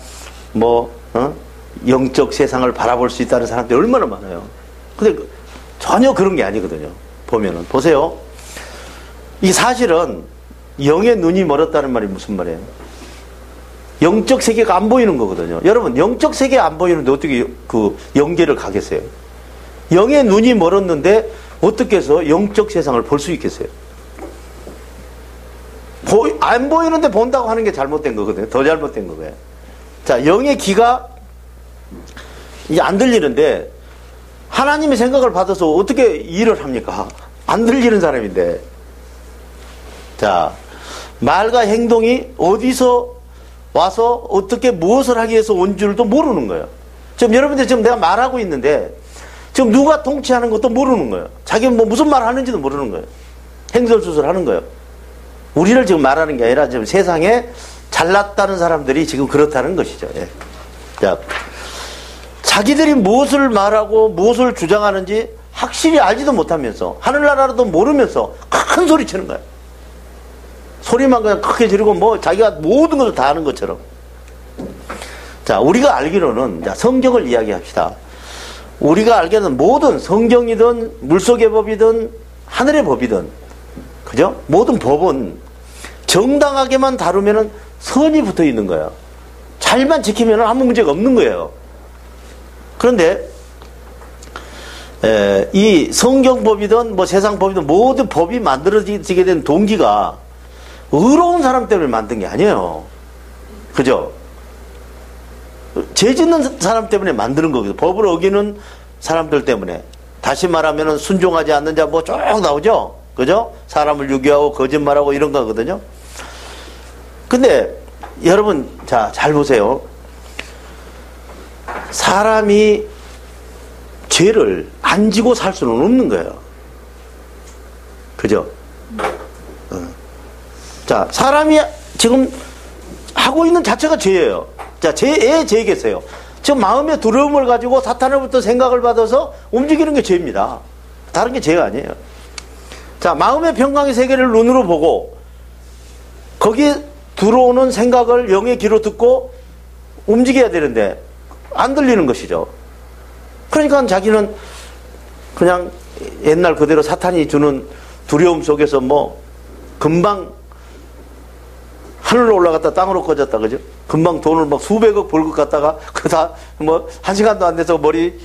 영적 세상을 바라볼 수 있다는 사람들이 얼마나 많아요. 근데 전혀 그런 게 아니거든요. 보면은. 보세요. 이 사실은 영의 눈이 멀었다는 말이 무슨 말이에요? 영적 세계가 안 보이는 거거든요. 여러분, 영적 세계 안 보이는데 어떻게 그 영계를 가겠어요? 영의 눈이 멀었는데 어떻게 해서 영적 세상을 볼 수 있겠어요? 안 보이는데 본다고 하는 게 잘못된 거거든요. 더 잘못된 거예요. 자, 영의 귀가 이제 안 들리는데 하나님의 생각을 받아서 어떻게 일을 합니까? 안 들리는 사람인데. 자, 말과 행동이 어디서 와서 어떻게 무엇을 하기 위해서 온 줄도 모르는 거예요. 지금 여러분들 지금 내가 말하고 있는데 지금 누가 통치하는 것도 모르는 거예요. 자기는 무슨 말 하는지도 모르는 거예요. 행설수설 하는 거예요. 우리를 지금 말하는 게 아니라 지금 세상에 잘났다는 사람들이 지금 그렇다는 것이죠. 예. 자, 자기들이 무엇을 말하고 무엇을 주장하는지 확실히 알지도 못하면서 하늘나라도 모르면서 큰 소리 치는 거예요. 소리만 그냥 크게 지르고 자기가 모든 것을 다 아는 것처럼. 자, 우리가 알기로는, 자, 성경을 이야기합시다. 우리가 알기로는 모든 성경이든 물속의 법이든 하늘의 법이든, 그죠? 모든 법은 정당하게만 다루면은 선이 붙어 있는 거예요. 잘만 지키면은 아무 문제가 없는 거예요. 그런데, 이 성경법이든 세상 법이든 모든 법이 만들어지게 된 동기가 의로운 사람 때문에 만든 게 아니에요. 그죠? 죄 짓는 사람 때문에 만드는 거거든요. 법을 어기는 사람들 때문에. 다시 말하면 순종하지 않는 자 쭉 나오죠? 그죠? 사람을 유기하고 거짓말하고 이런 거거든요. 근데 여러분, 자, 잘 보세요. 사람이 죄를 안 지고 살 수는 없는 거예요. 그죠? 자, 사람이 지금 하고 있는 자체가 죄예요. 자, 죄겠어요. 지금 마음의 두려움을 가지고 사탄으로부터 생각을 받아서 움직이는 게 죄입니다. 다른 게 죄가 아니에요. 자, 마음의 평강의 세계를 눈으로 보고 거기에 들어오는 생각을 영의 귀로 듣고 움직여야 되는데 안 들리는 것이죠. 그러니까 자기는 그냥 옛날 그대로 사탄이 주는 두려움 속에서 금방 하늘로 올라갔다 땅으로 꺼졌다, 그죠? 금방 돈을 수백억 벌 것 같다가 그다 한 시간도 안 돼서 머리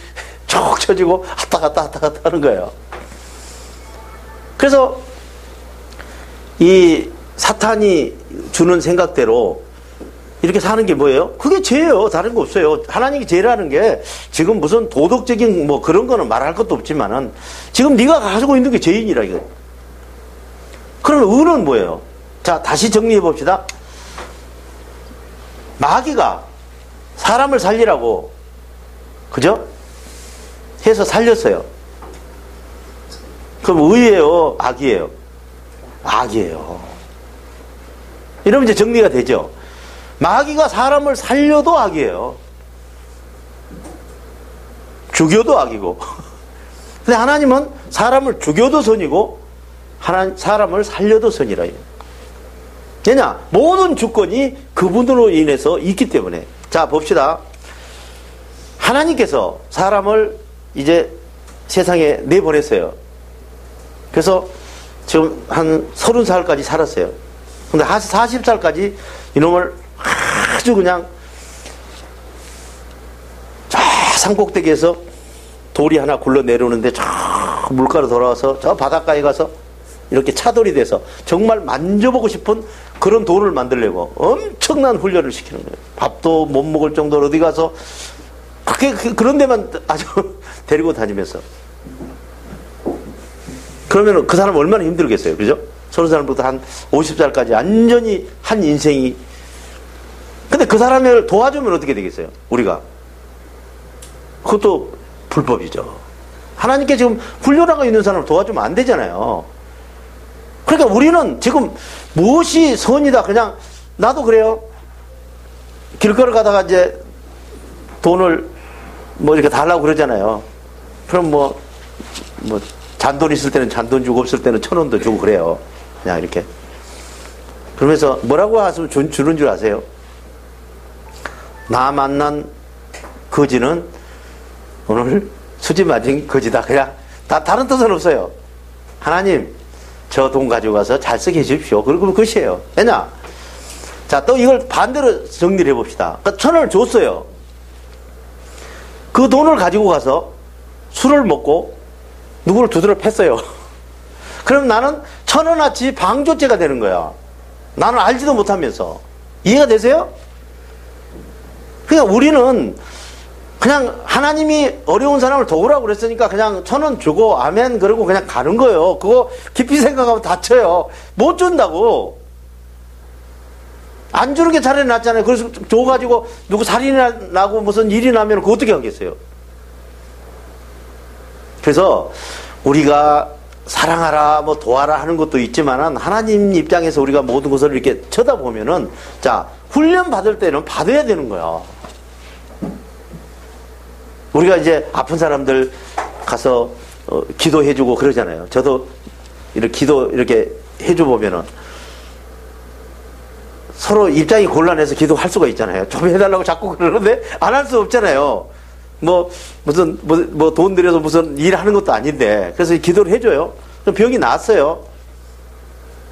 쭉 쳐지고 왔다 갔다 하는 거예요. 그래서 이 사탄이 주는 생각대로 이렇게 사는 게 뭐예요? 그게 죄예요. 다른 거 없어요. 하나님이 죄라는 게 지금 무슨 도덕적인 그런 거는 말할 것도 없지만은 지금 네가 가지고 있는 게 죄인이라 이거. 그러면 의는 뭐예요? 자, 다시 정리해 봅시다. 마귀가 사람을 살리라고, 그죠? 해서 살렸어요. 그럼 의예요? 악이에요? 악이에요. 이러면 이제 정리가 되죠. 마귀가 사람을 살려도 악이에요. 죽여도 악이고. 근데 하나님은 사람을 죽여도 선이고, 사람을 살려도 선이라. 왜냐? 모든 주권이 그분으로 인해서 있기 때문에. 자, 봅시다. 하나님께서 사람을 이제 세상에 내보냈어요. 그래서 지금 한 30살까지 살았어요. 근데 40살까지 이놈을 아주 그냥 저 산꼭대기에서 돌이 하나 굴러 내려오는데 저 물가로 돌아와서 저 바닷가에 가서 이렇게 차돌이 돼서 정말 만져보고 싶은 그런 돌을 만들려고 엄청난 훈련을 시키는 거예요. 밥도 못 먹을 정도로 어디 가서 그런 데만 아주 데리고 다니면서. 그러면 그 사람 얼마나 힘들겠어요. 그죠? 30살부터 한 50살까지 완전히 한 인생이. 근데 그 사람을 도와주면 어떻게 되겠어요? 우리가. 그것도 불법이죠. 하나님께 지금 훈련하고 있는 사람을 도와주면 안 되잖아요. 그러니까 우리는 지금 무엇이 선이다. 그냥 나도 그래요. 길거리 가다가 이제 돈을 뭐 이렇게 달라고 그러잖아요. 그럼 뭐 잔돈 있을 때는 잔돈 주고 없을 때는 1,000원도 주고 그래요. 그냥 이렇게. 그러면서 뭐라고 하시면 주는 줄 아세요? 나 만난 거지는 오늘 수지 맞은 거지다. 그냥 다른 뜻은 없어요. 하나님, 저 돈 가지고 가서 잘 쓰게 해주십시오. 그리고 그것이에요. 왜냐? 자, 또 이걸 반대로 정리를 해봅시다. 그러니까 1,000원을 줬어요. 그 돈을 가지고 가서 술을 먹고 누구를 두드려 팼어요. 그럼 나는 1,000원어치 방조죄가 되는 거야. 나는 알지도 못하면서. 이해가 되세요? 그러니까 우리는 그냥 하나님이 어려운 사람을 도우라고 그랬으니까 그냥 1,000원 주고 아멘 그러고 그냥 가는 거예요. 그거 깊이 생각하면 다쳐요. 못 준다고. 안 주는 게 차라리 낫잖아요. 그래서 줘가지고 누구 살인이 나고 무슨 일이 나면 그거 어떻게 하겠어요? 그래서 우리가 사랑하라 뭐 도와라 하는 것도 있지만은 하나님 입장에서 우리가 모든 것을 이렇게 쳐다보면은 자 훈련 받을 때는 받아야 되는 거야. 우리가 이제 아픈 사람들 가서 기도해주고 그러잖아요. 저도 이렇게 기도 이렇게 해줘 보면은 서로 입장이 곤란해서 기도할 수가 있잖아요. 좀 해달라고 자꾸 그러는데 안 할 수 없잖아요. 무슨 돈 들여서 무슨 일 하는 것도 아닌데 그래서 기도를 해줘요. 그럼 병이 나았어요.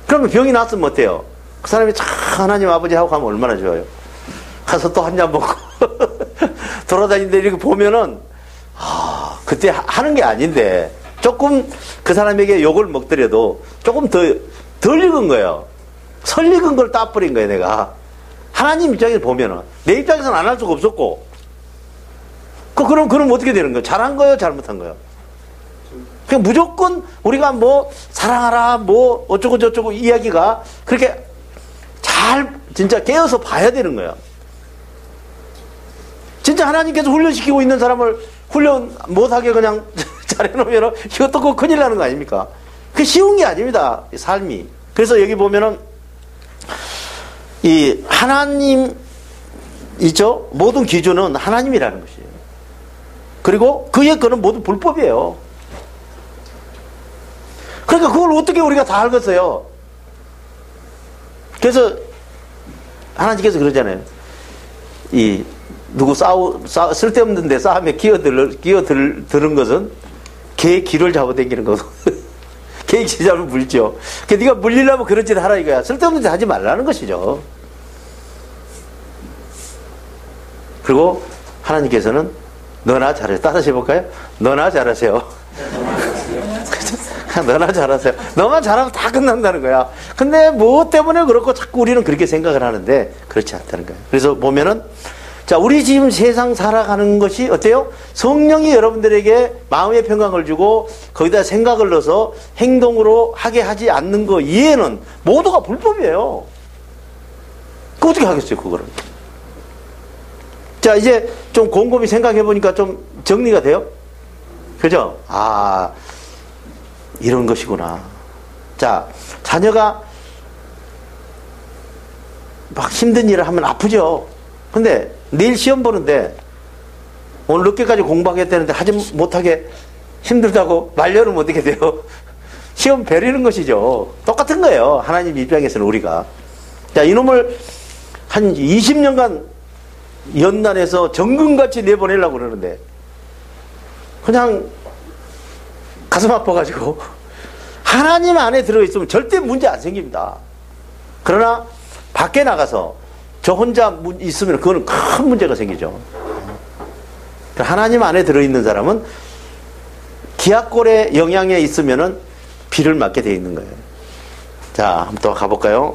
그러면 병이 나았으면 어때요? 그 사람이 참 하나님 아버지 하고 가면 얼마나 좋아요. 가서 또 한 잔 먹고 돌아다니는데 이렇게 보면은 그때 하는 게 아닌데 조금 그 사람에게 욕을 먹더라도 조금 덜 익은 거예요. 설 익은 걸 따버린 거예요. 내가 하나님 입장에서 보면은 내 입장에서는 안 할 수가 없었고 그럼 어떻게 되는 거예요? 잘한 거예요? 잘못한 거예요? 그냥 무조건 우리가 뭐 사랑하라 뭐 어쩌고 저쩌고 이야기가 그렇게 잘 진짜 깨어서 봐야 되는 거예요. 진짜 하나님께서 훈련시키고 있는 사람을 훈련 못하게 그냥 잘해놓으면 이것도 그 큰일 나는 거 아닙니까? 그게 쉬운 게 아닙니다. 삶이. 그래서 여기 보면은 이 하나님 있죠? 모든 기준은 하나님이라는 것이에요. 그리고 그의 거는 모두 불법이에요. 그러니까 그걸 어떻게 우리가 다 알겠어요? 그래서 하나님께서 그러잖아요. 누구 쓸데없는 데 싸움에 끼어드는 것은 개의 귀를 잡아당기는 거고 개의 귀 잡으면 물죠. 그러니까 네가 물리려면 그런 짓 하라 이거야. 쓸데없는 짓 하지 말라는 것이죠. 그리고 하나님께서는 너나 잘해. 따라서 해볼까요? 너나 잘하세요. 너나 잘하세요. 너만 잘하면 다 끝난다는 거야. 근데 뭐 때문에 그렇고 자꾸 우리는 그렇게 생각을 하는데 그렇지 않다는 거예요. 그래서 보면은 자, 우리 지금 세상 살아가는 것이 어때요? 성령이 여러분들에게 마음의 평강을 주고 거기다 생각을 넣어서 행동으로 하게 하지 않는 거 이해는 모두가 불법이에요. 그 어떻게 하겠어요, 그거를? 자, 이제 좀 곰곰이 생각해 보니까 좀 정리가 돼요? 그죠? 이런 것이구나. 자, 자녀가 막 힘든 일을 하면 아프죠? 근데 내일 시험 보는데 오늘 늦게까지 공부하겠다는데 하지 못하게 힘들다고 말려놓으면 어떻게 돼요? 시험 베리는 것이죠. 똑같은 거예요. 하나님 입장에서는 우리가. 자, 이놈을 한 20년간 연단해서 정금같이 내보내려고 그러는데 그냥 가슴 아파가지고 하나님 안에 들어있으면 절대 문제 안 생깁니다. 그러나 밖에 나가서 저 혼자 있으면 그거는 큰 문제가 생기죠. 하나님 안에 들어있는 사람은 기약골의 영향에 있으면은 비를 맞게 되어 있는 거예요. 자, 한번 또 가볼까요?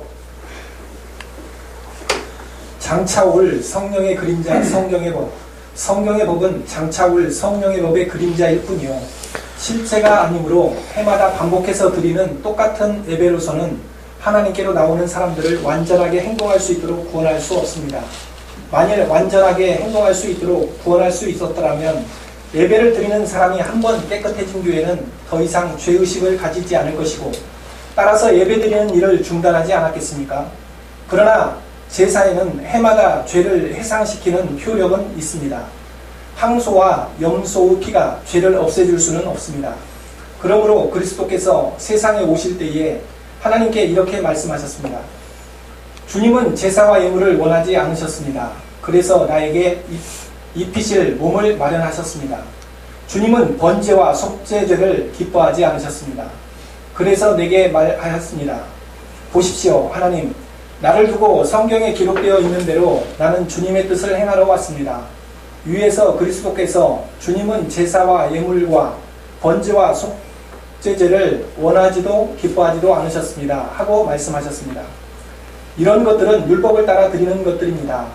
장차올 성령의 그림자 성경의 법. 성경의 법은 장차올 성령의 법의 그림자일 뿐이요. 실체가 아니므로 해마다 반복해서 드리는 똑같은 예배로서는 하나님께로 나오는 사람들을 완전하게 행동할 수 있도록 구원할 수 없습니다. 만일 완전하게 행동할 수 있도록 구원할 수 있었더라면 예배를 드리는 사람이 한 번 깨끗해진 뒤에는 더 이상 죄의식을 가지지 않을 것이고 따라서 예배드리는 일을 중단하지 않았겠습니까? 그러나 제사에는 해마다 죄를 해상시키는 효력은 있습니다. 황소와 염소의 피가 죄를 없애줄 수는 없습니다. 그러므로 그리스도께서 세상에 오실 때에 하나님께 이렇게 말씀하셨습니다. 주님은 제사와 예물을 원하지 않으셨습니다. 그래서 나에게 입히실 몸을 마련하셨습니다. 주님은 번제와 속죄제를 기뻐하지 않으셨습니다. 그래서 내게 말하였습니다. 보십시오, 하나님, 나를 두고 성경에 기록되어 있는 대로 나는 주님의 뜻을 행하러 왔습니다. 위에서 그리스도께서 주님은 제사와 예물과 번제와 속죄제를 원하지도 기뻐하지도 않으셨습니다. 하고 말씀하셨습니다. 이런 것들은 율법을 따라 드리는 것들입니다.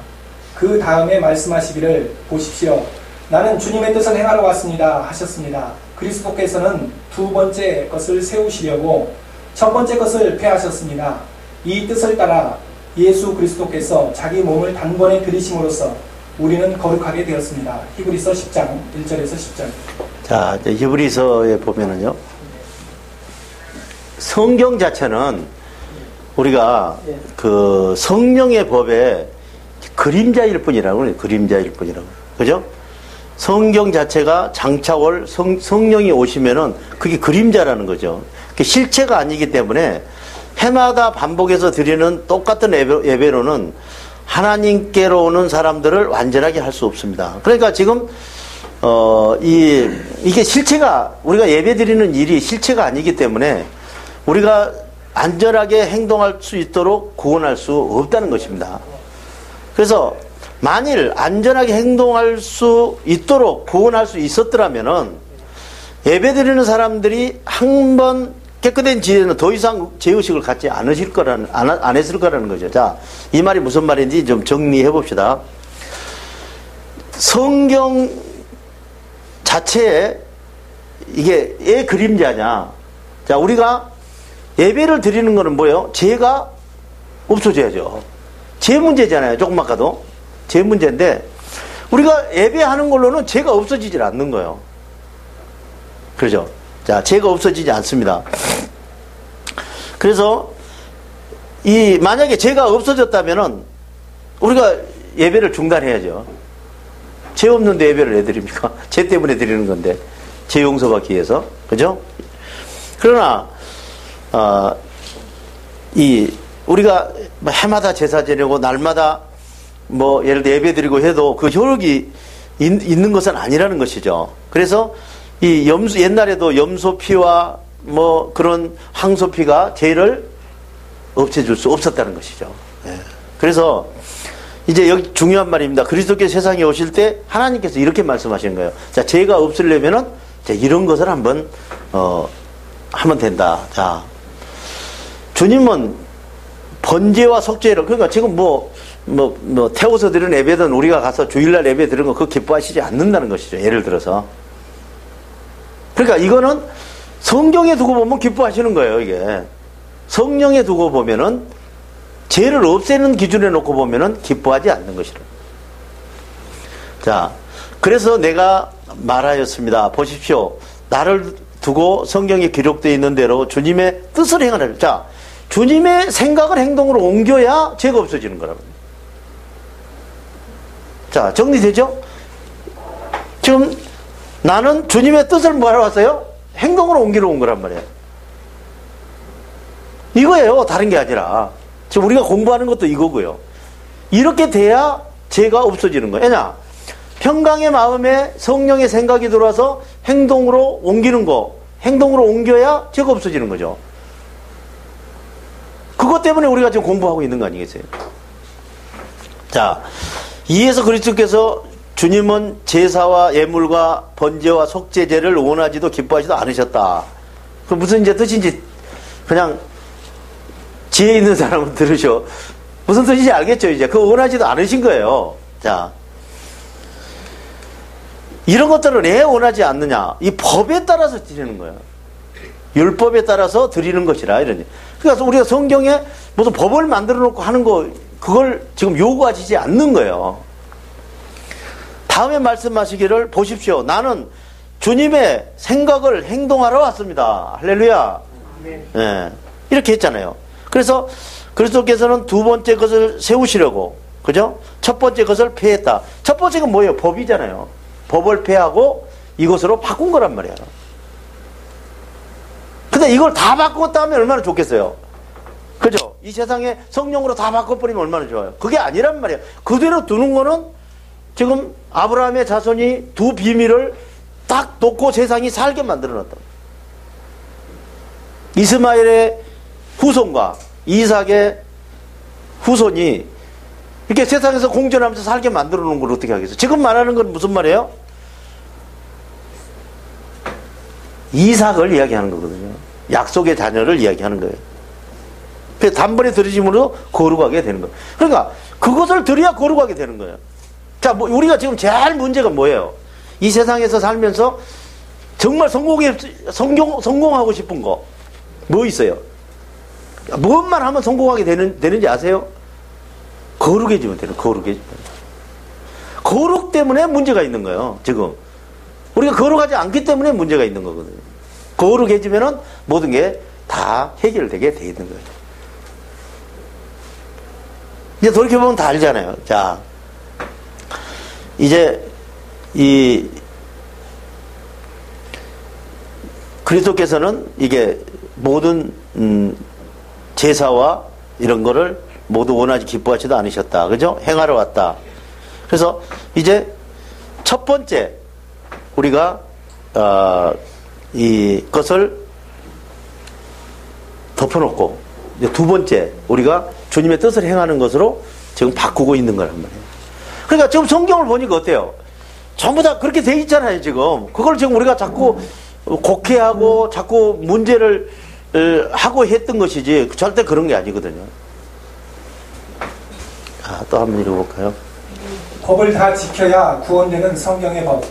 그 다음에 말씀하시기를 보십시오. 나는 주님의 뜻을 행하러 왔습니다. 하셨습니다. 그리스도께서는 두 번째 것을 세우시려고 첫 번째 것을 폐하셨습니다. 이 뜻을 따라 예수 그리스도께서 자기 몸을 단번에 들이심으로써 우리는 거룩하게 되었습니다. 히브리서 10장 1절에서 10절. 자, 히브리서에 보면은요. 성경 자체는 우리가 그 성령의 법에 그림자일 뿐이라고 그래요. 그림자일 뿐이라고. 그죠? 성경 자체가 장차올 성령이 오시면은 그게 그림자라는 거죠. 그게 실체가 아니기 때문에 해마다 반복해서 드리는 똑같은 예배로는 하나님께로 오는 사람들을 완전하게 할 수 없습니다. 그러니까 지금 이게 실체가, 우리가 예배 드리는 일이 실체가 아니기 때문에 우리가 안전하게 행동할 수 있도록 구원할 수 없다는 것입니다. 그래서 만일 안전하게 행동할 수 있도록 구원할 수 있었더라면은 예배 드리는 사람들이 한 번 깨끗한 지혜는 더 이상 죄의식을 갖지 안 했을 거라는 거죠. 자, 이 말이 무슨 말인지 좀 정리해 봅시다. 성경 자체에 이게 왜 그림자냐. 자, 우리가 예배를 드리는 거는 뭐예요? 죄가 없어져야죠. 죄 문제잖아요. 조금만 가도. 죄 문제인데, 우리가 예배하는 걸로는 죄가 없어지질 않는 거예요. 그렇죠? 자, 죄가 없어지지 않습니다. 그래서, 만약에 죄가 없어졌다면은, 우리가 예배를 중단해야죠. 죄 없는데 예배를 왜 드립니까? 죄 때문에 드리는 건데. 죄 용서받기 위해서. 그죠? 그러나, 우리가 해마다 제사 지내고 날마다 예를 들어 예배 드리고 해도 그 효력이 있는 것은 아니라는 것이죠. 그래서 옛날에도 염소피와 그런 황소피가 죄를 없애줄 수 없었다는 것이죠. 예. 그래서 이제 여기 중요한 말입니다. 그리스도께서 세상에 오실 때 하나님께서 이렇게 말씀하시는 거예요. 자, 죄가 없으려면은 이런 것을 한번 하면 된다. 자, 주님은 번제와 속죄를, 그러니까 지금 태워서 드리는 예배든 우리가 가서 주일날 예배 드리는 거 그거 기뻐하시지 않는다는 것이죠. 예를 들어서. 그러니까 이거는 성경에 두고 보면 기뻐하시는 거예요, 이게. 성령에 두고 보면은 죄를 없애는 기준에 놓고 보면은 기뻐하지 않는 것이라. 자, 그래서 내가 말하였습니다. 보십시오. 나를 두고 성경에 기록되어 있는 대로 주님의 뜻을 행하라. 자, 주님의 생각을 행동으로 옮겨야 죄가 없어지는 거라고. 자, 정리되죠? 지금 나는 주님의 뜻을 뭐하러 왔어요? 행동으로 옮기러 온 거란 말이에요. 이거예요. 다른 게 아니라. 지금 우리가 공부하는 것도 이거고요. 이렇게 돼야 죄가 없어지는 거예요. 왜냐? 평강의 마음에 성령의 생각이 들어와서 행동으로 옮기는 거. 행동으로 옮겨야 죄가 없어지는 거죠. 그것 때문에 우리가 지금 공부하고 있는 거 아니겠어요? 자, 이에서 그리스도께서 주님은 제사와 예물과 번제와 속죄제를 원하지도 기뻐하지도 않으셨다. 그 무슨 이제 뜻인지 그냥 지혜 있는 사람은 들으셔. 무슨 뜻인지 알겠죠, 이제. 그거 원하지도 않으신 거예요. 자, 이런 것들을 왜 원하지 않느냐? 이 법에 따라서 드리는 거예요. 율법에 따라서 드리는 것이라, 이러니. 그래서 우리가 성경에 무슨 법을 만들어 놓고 하는 거, 그걸 지금 요구하시지 않는 거예요. 다음에 말씀하시기를 보십시오. 나는 주님의 생각을 행동하러 왔습니다. 할렐루야. 예, 이렇게 했잖아요. 그래서 그리스도께서는 두 번째 것을 세우시려고, 그죠? 첫 번째 것을 폐했다. 첫 번째가 뭐예요? 법이잖아요. 법을 폐하고 이것으로 바꾼 거란 말이에요. 근데 이걸 다 바꿨다 하면 얼마나 좋겠어요? 그죠? 이 세상에 성령으로 다 바꿔버리면 얼마나 좋아요? 그게 아니란 말이에요. 그대로 두는 거는 지금 아브라함의 자손이 두 비밀을 딱 놓고 세상이 살게 만들어 놨다. 이스마엘의 후손과 이삭의 후손이 이렇게 세상에서 공존하면서 살게 만들어 놓은 걸 어떻게 하겠어요? 지금 말하는 건 무슨 말이에요? 이삭을 이야기하는 거거든요. 약속의 자녀를 이야기하는 거예요. 그래서 단번에 들으심으로 거룩하게 되는 거예요. 그러니까 그것을 들어야 거룩하게 되는 거예요. 자, 뭐 우리가 지금 제일 문제가 뭐예요? 이 세상에서 살면서 정말 성공하고 싶은 거 뭐 있어요? 무엇만 하면 성공하게 되는지 아세요? 거룩해지면 되는, 거룩해지면. 거룩 때문에 문제가 있는 거예요, 지금. 우리가 거룩하지 않기 때문에 문제가 있는 거거든요. 거룩해지면은 모든 게 다 해결되게 돼 있는 거예요. 이제 돌이켜보면 다 알잖아요. 자, 이제 이 그리스도께서는 이게 모든 제사와 이런 거를 모두 원하지 기뻐하지도 않으셨다. 그죠? 행하러 왔다. 그래서 이제 첫 번째 우리가 이것을 덮어놓고 이제 두 번째 우리가 주님의 뜻을 행하는 것으로 지금 바꾸고 있는 거란 말이에요. 그러니까 지금 성경을 보니까 어때요? 전부 다 그렇게 돼 있잖아요, 지금. 그걸 지금 우리가 자꾸 곡해하고 자꾸 문제를 하고 했던 것이지 절대 그런 게 아니거든요. 또 한번 읽어볼까요? 법을 다 지켜야 구원되는 성경의 법.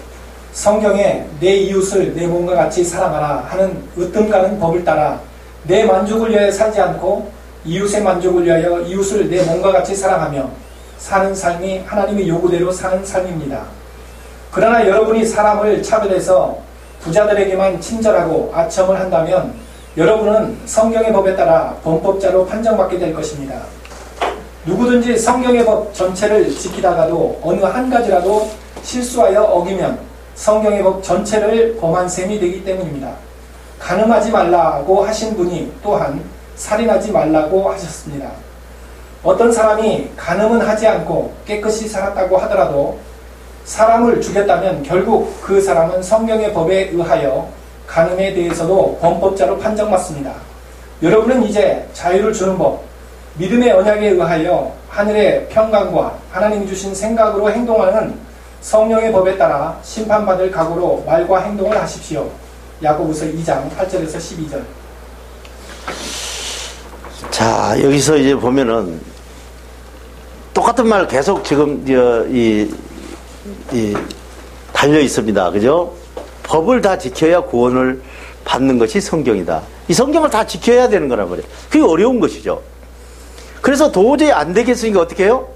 성경에 내 이웃을 내 몸과 같이 사랑하라 하는 으뜸가는 법을 따라 내 만족을 위하여 살지 않고 이웃의 만족을 위하여 이웃을 내 몸과 같이 사랑하며 사는 삶이 하나님의 요구대로 사는 삶입니다. 그러나 여러분이 사람을 차별해서 부자들에게만 친절하고 아첨을 한다면 여러분은 성경의 법에 따라 범법자로 판정받게 될 것입니다. 누구든지 성경의 법 전체를 지키다가도 어느 한 가지라도 실수하여 어기면 성경의 법 전체를 범한 셈이 되기 때문입니다. 간음하지 말라고 하신 분이 또한 살인하지 말라고 하셨습니다. 어떤 사람이 간음은 하지 않고 깨끗이 살았다고 하더라도 사람을 죽였다면 결국 그 사람은 성경의 법에 의하여 간음에 대해서도 범법자로 판정받습니다. 여러분은 이제 자유를 주는 법, 믿음의 언약에 의하여 하늘의 평강과 하나님이 주신 생각으로 행동하는 성령의 법에 따라 심판받을 각오로 말과 행동을 하십시오. 야고보서 2장 8절에서 12절. 자, 여기서 이제 보면은 똑같은 말 계속 지금 달려 있습니다. 그죠? 법을 다 지켜야 구원을 받는 것이 성경이다. 이 성경을 다 지켜야 되는 거란 말이에요. 그게 어려운 것이죠. 그래서 도저히 안 되겠으니까 어떻게 해요?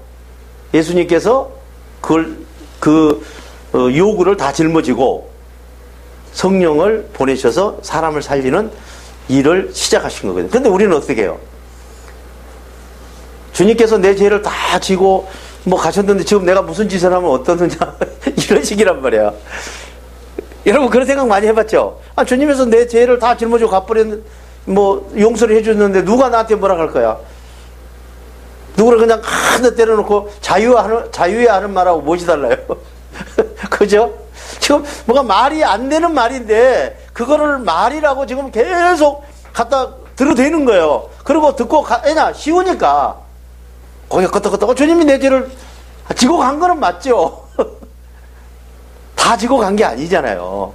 예수님께서 그 요구를 다 짊어지고 성령을 보내셔서 사람을 살리는 일을 시작하신 거거든요. 근데 우리는 어떻게 해요? 주님께서 내 죄를 다 지고 뭐 가셨는데 지금 내가 무슨 짓을 하면 어떠느냐 이런 식이란 말이야. 여러분 그런 생각 많이 해봤죠? 주님께서 내 죄를 다 짊어지고 갚으려는 뭐 용서를 해줬는데 누가 나한테 뭐라 할 거야? 누구를 그냥 한대 때려놓고 자유에 하는 말하고 무엇이 달라요? 그죠? 지금 뭐가 말이 안 되는 말인데 그거를 말이라고 지금 계속 갖다 들어대는 거예요. 그리고 듣고 애나 쉬우니까 거기가 끄떡끄떡 주님이 내 죄를 지고 간 거는 맞죠. 다 지고 간 게 아니잖아요.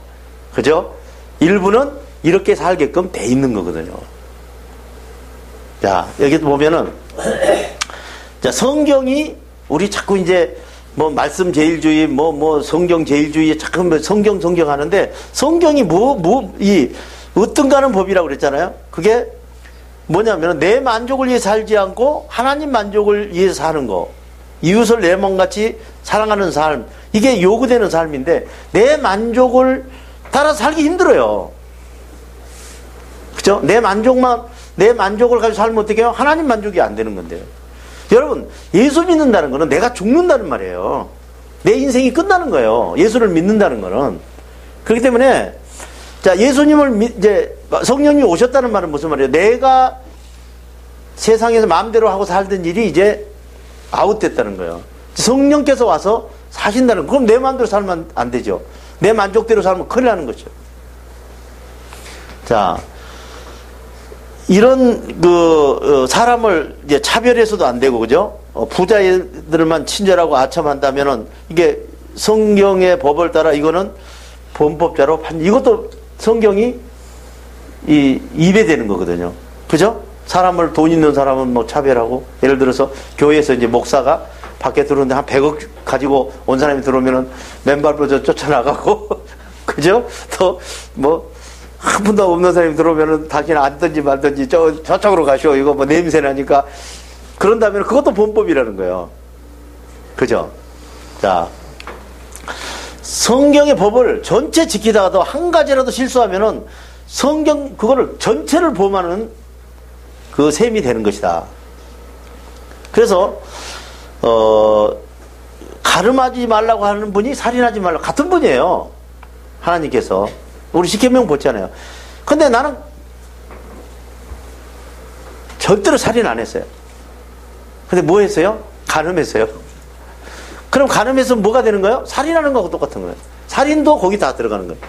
그죠? 일부는 이렇게 살게끔 돼 있는 거거든요. 자, 여기 보면은 자, 성경이 우리 자꾸 이제 뭐 말씀 제일주의 뭐 성경 제일주의 자꾸 성경 하는데 성경이 이 어떤가는 법이라고 그랬잖아요. 그게 뭐냐면 내 만족을 위해 살지 않고 하나님 만족을 위해 사는 거. 이웃을 내 몸같이 사랑하는 삶. 이게 요구되는 삶인데 내 만족을 따라 살기 힘들어요. 그죠? 내 만족을 가지고 살면 어떻게 해요? 하나님 만족이 안 되는 건데요. 여러분, 예수 믿는다는 거는 내가 죽는다는 말이에요. 내 인생이 끝나는 거예요. 예수를 믿는다는 거는. 그렇기 때문에, 자, 이제, 성령님이 오셨다는 말은 무슨 말이에요? 내가 세상에서 마음대로 하고 살던 일이 이제 아웃됐다는 거예요. 성령께서 와서 사신다는 거. 그럼 내 마음대로 살면 안 되죠. 내 만족대로 살면 큰일 나는 거죠. 자, 이런 사람을 이제 차별해서도 안 되고, 그죠? 부자들만 친절하고 아첨한다면은 이게 성경의 법을 따라 이거는 범법자로 이것도 성경이 입에 되는 거거든요. 그죠? 돈 있는 사람은 뭐 차별하고, 예를 들어서 교회에서 이제 목사가 밖에 들어오는데 한 100억 가지고 온 사람이 들어오면은 맨발로 쫓아나가고, 그죠? 또 한 푼도 없는 사람이 들어오면은 당신 앉든지 말든지 저쪽으로 가시오. 이거 뭐 냄새 나니까. 그런다면 그것도 범법이라는 거예요. 그죠? 자, 성경의 법을 전체 지키다가도 한 가지라도 실수하면은 성경 그거를 전체를 범하는 그 셈이 되는 것이다. 그래서 가늠하지 말라고 하는 분이 살인하지 말라고 같은 분이에요. 하나님께서 우리 십계명 보잖아요. 근데 나는 절대로 살인 안 했어요. 근데 뭐 했어요? 가늠했어요. 그럼 가늠해서 뭐가 되는 거예요? 살인하는 거하고 똑같은 거예요. 살인도 거기 다 들어가는 거예요.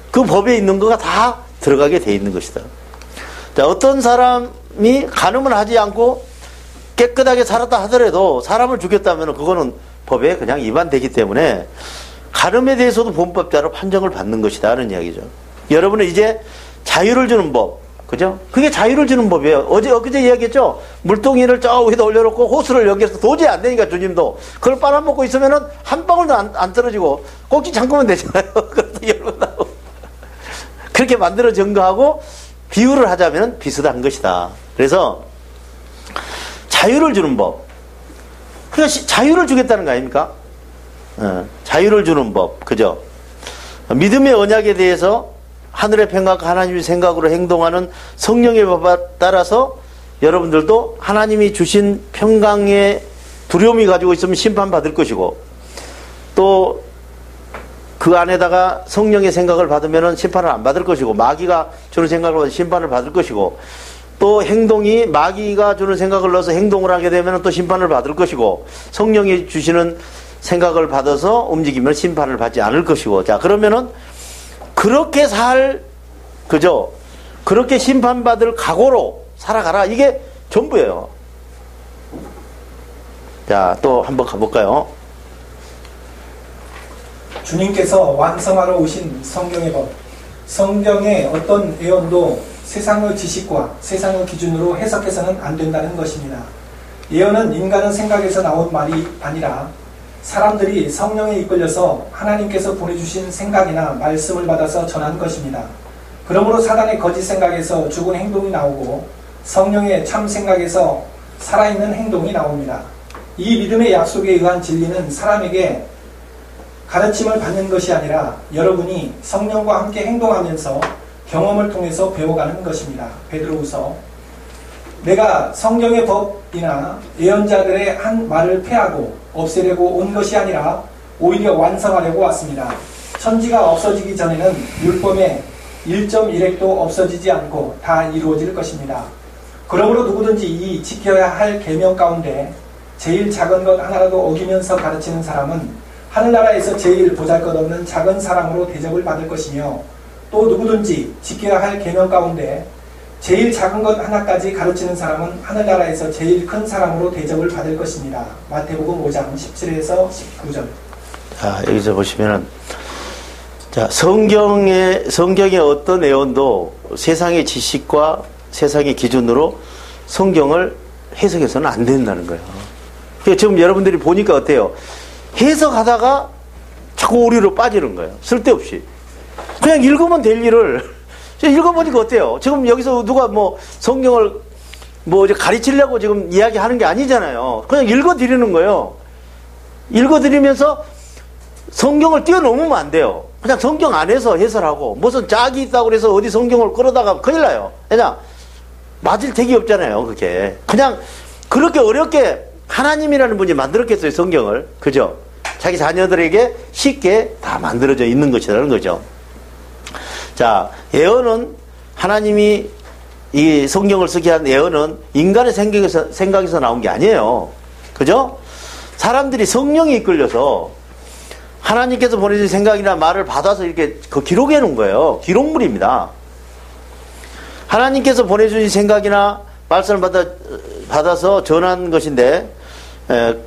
그 법에 있는 거가 다 들어가게 돼 있는 것이다. 자, 어떤 사람이 가늠을 하지 않고 깨끗하게 살았다 하더라도 사람을 죽였다면 그거는 법에 그냥 위반되기 때문에 가늠에 대해서도 범법자로 판정을 받는 것이다 하는 이야기죠. 여러분은 이제 자유를 주는 법, 그죠? 그게 자유를 주는 법이에요. 엊그제 이야기했죠? 물동이를 저 위에다 올려놓고 호수를 연결해서 도저히 안 되니까 주님도 그걸 빨아먹고 있으면은 한 방울도 안 떨어지고 꼭지 잠그면 되잖아요. 그것도 열고 나오고. 그렇게 만들어 증거하고 비유를 하자면 비슷한 것이다. 그래서 자유를 주는 법. 그러니까 자유를 주겠다는 거 아닙니까? 자유를 주는 법, 그죠? 믿음의 언약에 대해서 하늘의 평강과 하나님의 생각으로 행동하는 성령의 법에 따라서 여러분들도 하나님이 주신 평강의 두려움이 가지고 있으면 심판받을 것이고, 또 그 안에다가 성령의 생각을 받으면 심판을 안 받을 것이고, 마귀가 주는 생각을 받으면 심판을 받을 것이고, 또 행동이 마귀가 주는 생각을 넣어서 행동을 하게 되면 또 심판을 받을 것이고, 성령이 주시는 생각을 받아서 움직이면 심판을 받지 않을 것이고. 자, 그러면은 그렇게 그죠? 그렇게 심판받을 각오로 살아가라. 이게 전부예요. 자, 또 한번 가볼까요? 주님께서 완성하러 오신 성경의 법. 성경의 어떤 예언도 세상의 지식과 세상의 기준으로 해석해서는 안 된다는 것입니다. 예언은 인간의 생각에서 나온 말이 아니라 사람들이 성령에 이끌려서 하나님께서 보내주신 생각이나 말씀을 받아서 전한 것입니다. 그러므로 사단의 거짓 생각에서 죽은 행동이 나오고 성령의 참 생각에서 살아있는 행동이 나옵니다. 이 믿음의 약속에 의한 진리는 사람에게 가르침을 받는 것이 아니라 여러분이 성령과 함께 행동하면서 경험을 통해서 배워가는 것입니다. 베드로후서. 내가 성경의 법이나 예언자들의 한 말을 폐하고 없애려고 온 것이 아니라 오히려 완성하려고 왔습니다. 천지가 없어지기 전에는 율법의 1.1획도 없어지지 않고 다 이루어질 것입니다. 그러므로 누구든지 이 지켜야 할 계명 가운데 제일 작은 것 하나라도 어기면서 가르치는 사람은 하늘나라에서 제일 보잘것없는 작은 사람으로 대접을 받을 것이며, 또 누구든지 지켜야 할 계명 가운데 제일 작은 것 하나까지 가르치는 사람은 하늘나라에서 제일 큰 사람으로 대접을 받을 것입니다. 마태복음 5장 17에서 19절. 자, 여기서 보시면은, 자, 성경의 어떤 예언도 세상의 지식과 세상의 기준으로 성경을 해석해서는 안 된다는 거예요. 그러니까 지금 여러분들이 보니까 어때요? 해석하다가 자꾸 오류로 빠지는 거예요. 쓸데없이. 그냥 읽으면 될 일을, 읽어보니까 어때요? 지금 여기서 누가 뭐 성경을 뭐 이제 가르치려고 지금 이야기하는 게 아니잖아요. 그냥 읽어드리는 거예요. 읽어드리면서 성경을 뛰어넘으면 안 돼요. 그냥 성경 안에서 해설하고 무슨 짝이 있다고 그래서 어디 성경을 끌어다가 큰일 나요. 그냥 맞을 택이 없잖아요. 그게 그냥 그렇게 어렵게 하나님이라는 분이 만들었겠어요. 성경을. 그죠? 자기 자녀들에게 쉽게 다 만들어져 있는 것이라는 거죠. 자, 예언은 하나님이 이 성경을 쓰게 한 예언은 인간의 생각에서 나온 게 아니에요. 그죠? 사람들이 성령이 이끌려서 하나님께서 보내준 생각이나 말을 받아서 이렇게 그 기록해 놓은 거예요. 기록물입니다. 하나님께서 보내주신 생각이나 말씀을 받아서 전한 것인데,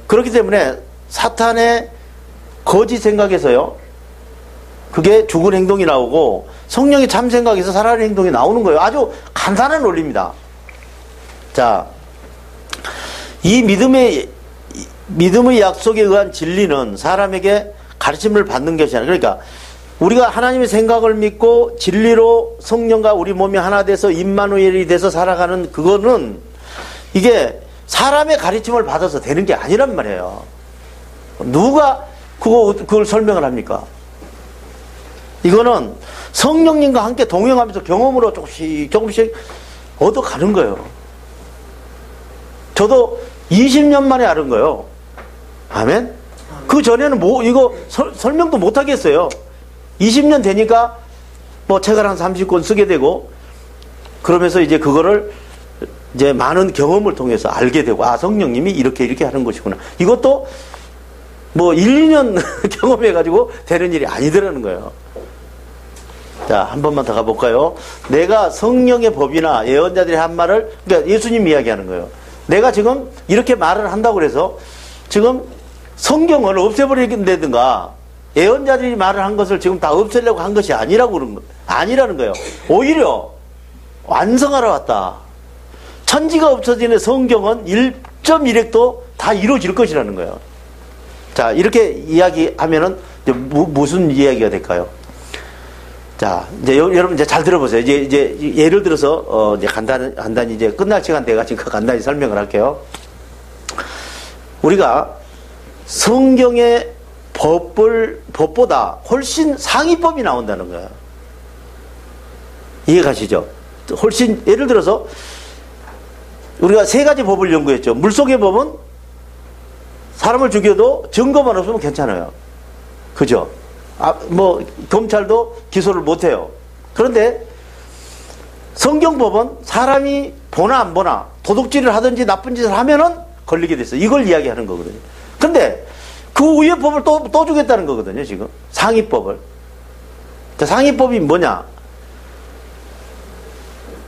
그렇기 때문에 사탄의 거짓 생각에서요, 그게 죽은 행동이 나오고 성령의 참 생각에서 살아가는 행동이 나오는 거예요. 아주 간단한 원리입니다. 자, 이 믿음의 약속에 의한 진리는 사람에게 가르침을 받는 것이 아니라, 그러니까 우리가 하나님의 생각을 믿고 진리로 성령과 우리 몸이 하나 돼서 임마누엘이 돼서 살아가는 그거는 이게 사람의 가르침을 받아서 되는 게 아니란 말이에요. 누가 그걸 설명을 합니까? 이거는 성령님과 함께 동행하면서 경험으로 조금씩 얻어가는 거예요. 저도 20년 만에 알은 거예요. 아멘? 그 전에는 이거 설명도 못 하겠어요. 20년 되니까 뭐 책을 한 30권 쓰게 되고, 그러면서 이제 그거를 이제 많은 경험을 통해서 알게 되고, 아, 성령님이 이렇게 하는 것이구나. 이것도 뭐 1, 2년 경험해가지고 되는 일이 아니더라는 거예요. 자, 한 번만 더 가볼까요? 내가 성령의 법이나 예언자들이 한 말을, 그러니까 예수님 이야기하는 거예요. 내가 지금 이렇게 말을 한다고 그래서 지금 성경을 없애버리겠다든가 예언자들이 말을 한 것을 지금 다 없애려고 한 것이 아니라는 거예요. 오히려 완성하러 왔다. 천지가 없어지는 성경은 1.1획도 다 이루어질 것이라는 거예요. 자, 이렇게 이야기하면은 이제 무슨 이야기가 될까요? 자, 이제 여러분 이제 잘 들어보세요. 이제 예를 들어서 이제 간단히 이제 끝날 시간 돼가지고 간단히 설명을 할게요. 우리가 성경의 법보다 훨씬 상위법이 나온다는 거예요. 이해가시죠? 훨씬, 예를 들어서 우리가 3가지 법을 연구했죠. 물속의 법은 사람을 죽여도 증거만 없으면 괜찮아요. 그죠? 뭐 검찰도 기소를 못해요. 그런데 성경법은 사람이 보나 안 보나 도둑질을 하든지 나쁜 짓을 하면은 걸리게 됐어요. 이걸 이야기하는 거거든요. 근데 그 위의 법을 또 주겠다는 거거든요. 지금 상위법을. 자, 상위법이 뭐냐?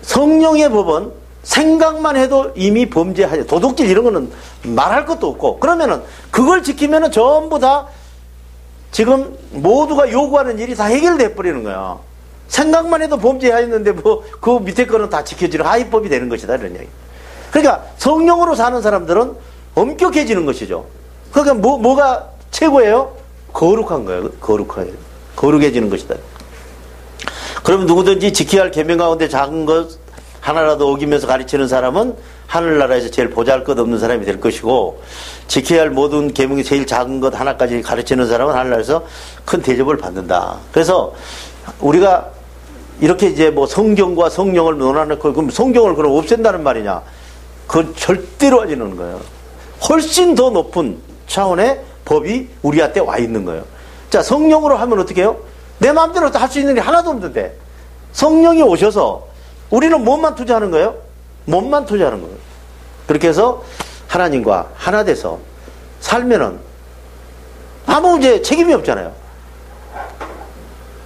성령의 법은 생각만 해도 이미 범죄하죠. 도둑질 이런 거는 말할 것도 없고, 그러면은 그걸 지키면은 전부 다 지금 모두가 요구하는 일이 다 해결돼 버리는 거야. 생각만 해도 범죄하였는데 뭐 그 밑에 거는 다 지켜지는 하위법이 되는 것이다, 이런 얘기. 그러니까 성령으로 사는 사람들은 엄격해지는 것이죠. 그러니까 뭐가 최고예요? 거룩한 거예요. 거룩해지는 것이다. 그러면 누구든지 지켜야 할 계명 가운데 작은 것 하나라도 어기면서 가르치는 사람은 하늘나라에서 제일 보잘것없는 사람이 될 것이고, 지켜야 할 모든 계명이 제일 작은 것 하나까지 가르치는 사람은 하늘나라에서 큰 대접을 받는다. 그래서 우리가 이렇게 이제 뭐 성경과 성령을 논하는, 그럼 성경을 그럼 없앤다는 말이냐? 그건 절대로 하지는 거예요. 훨씬 더 높은 차원의 법이 우리한테 와 있는 거예요. 자, 성령으로 하면 어떻게 해요? 내 마음대로 할 수 있는 게 하나도 없는데 성령이 오셔서 우리는 몸만 투자하는 거예요? 몸만 투자하는 거예요. 그렇게 해서 하나님과 하나 돼서 살면은 아무 이제 책임이 없잖아요.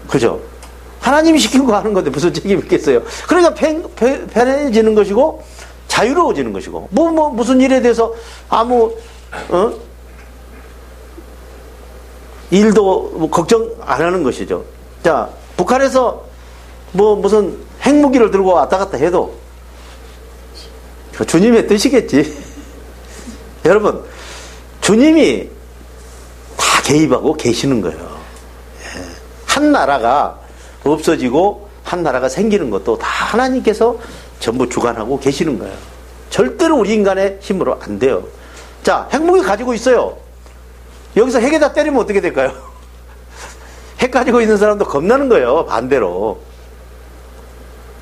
그죠? 하나님이 시킨 거 하는 건데 무슨 책임이 있겠어요? 그러니까 편해지는 것이고 자유로워지는 것이고, 무슨 일에 대해서 아무 일도 걱정 안 하는 것이죠. 자, 북한에서 무슨 핵무기를 들고 왔다 갔다 해도 주님의 뜻이겠지. 여러분, 주님이 다 개입하고 계시는 거예요. 한 나라가 없어지고 한 나라가 생기는 것도 다 하나님께서 전부 주관하고 계시는 거예요. 절대로 우리 인간의 힘으로 안 돼요. 자, 핵무기 가지고 있어요. 여기서 핵에다 때리면 어떻게 될까요? 핵 가지고 있는 사람도 겁나는 거예요. 반대로.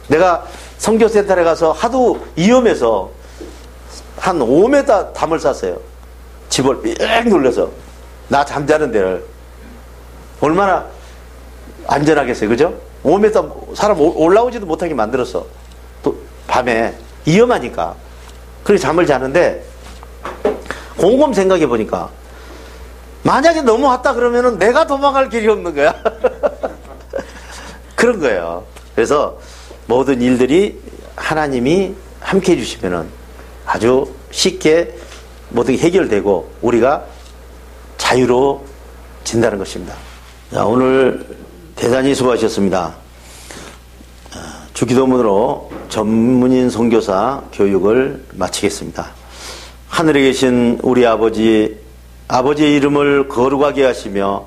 내가 선교센터에 가서 하도 위험해서 한 5m 담을 쌌어요. 집을 삥 눌러서. 나 잠자는 데를. 얼마나 안전하겠어요. 그죠? 5m 사람 올라오지도 못하게 만들었어. 또 밤에 위험하니까. 그래서 잠을 자는데 곰곰 생각해 보니까 만약에 넘어왔다 그러면은 내가 도망갈 길이 없는 거야. 그런 거예요. 그래서 모든 일들이 하나님이 함께 해주시면은 아주 쉽게 모든 게 해결되고 우리가 자유로워진다는 것입니다. 자, 오늘 대단히 수고하셨습니다. 주기도문으로 전문인 선교사 교육을 마치겠습니다. 하늘에 계신 우리 아버지, 아버지의 이름을 거룩하게 하시며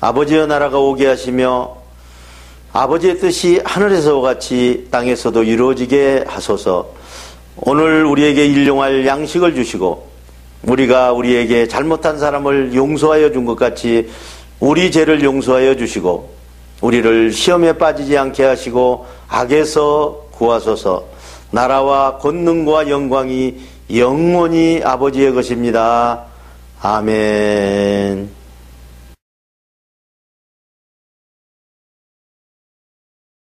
아버지의 나라가 오게 하시며 아버지의 뜻이 하늘에서와 같이 땅에서도 이루어지게 하소서. 오늘 우리에게 일용할 양식을 주시고 우리가 우리에게 잘못한 사람을 용서하여 준 것 같이 우리 죄를 용서하여 주시고 우리를 시험에 빠지지 않게 하시고 악에서 구하소서. 나라와 권능과 영광이 영원히 아버지의 것입니다. 아멘.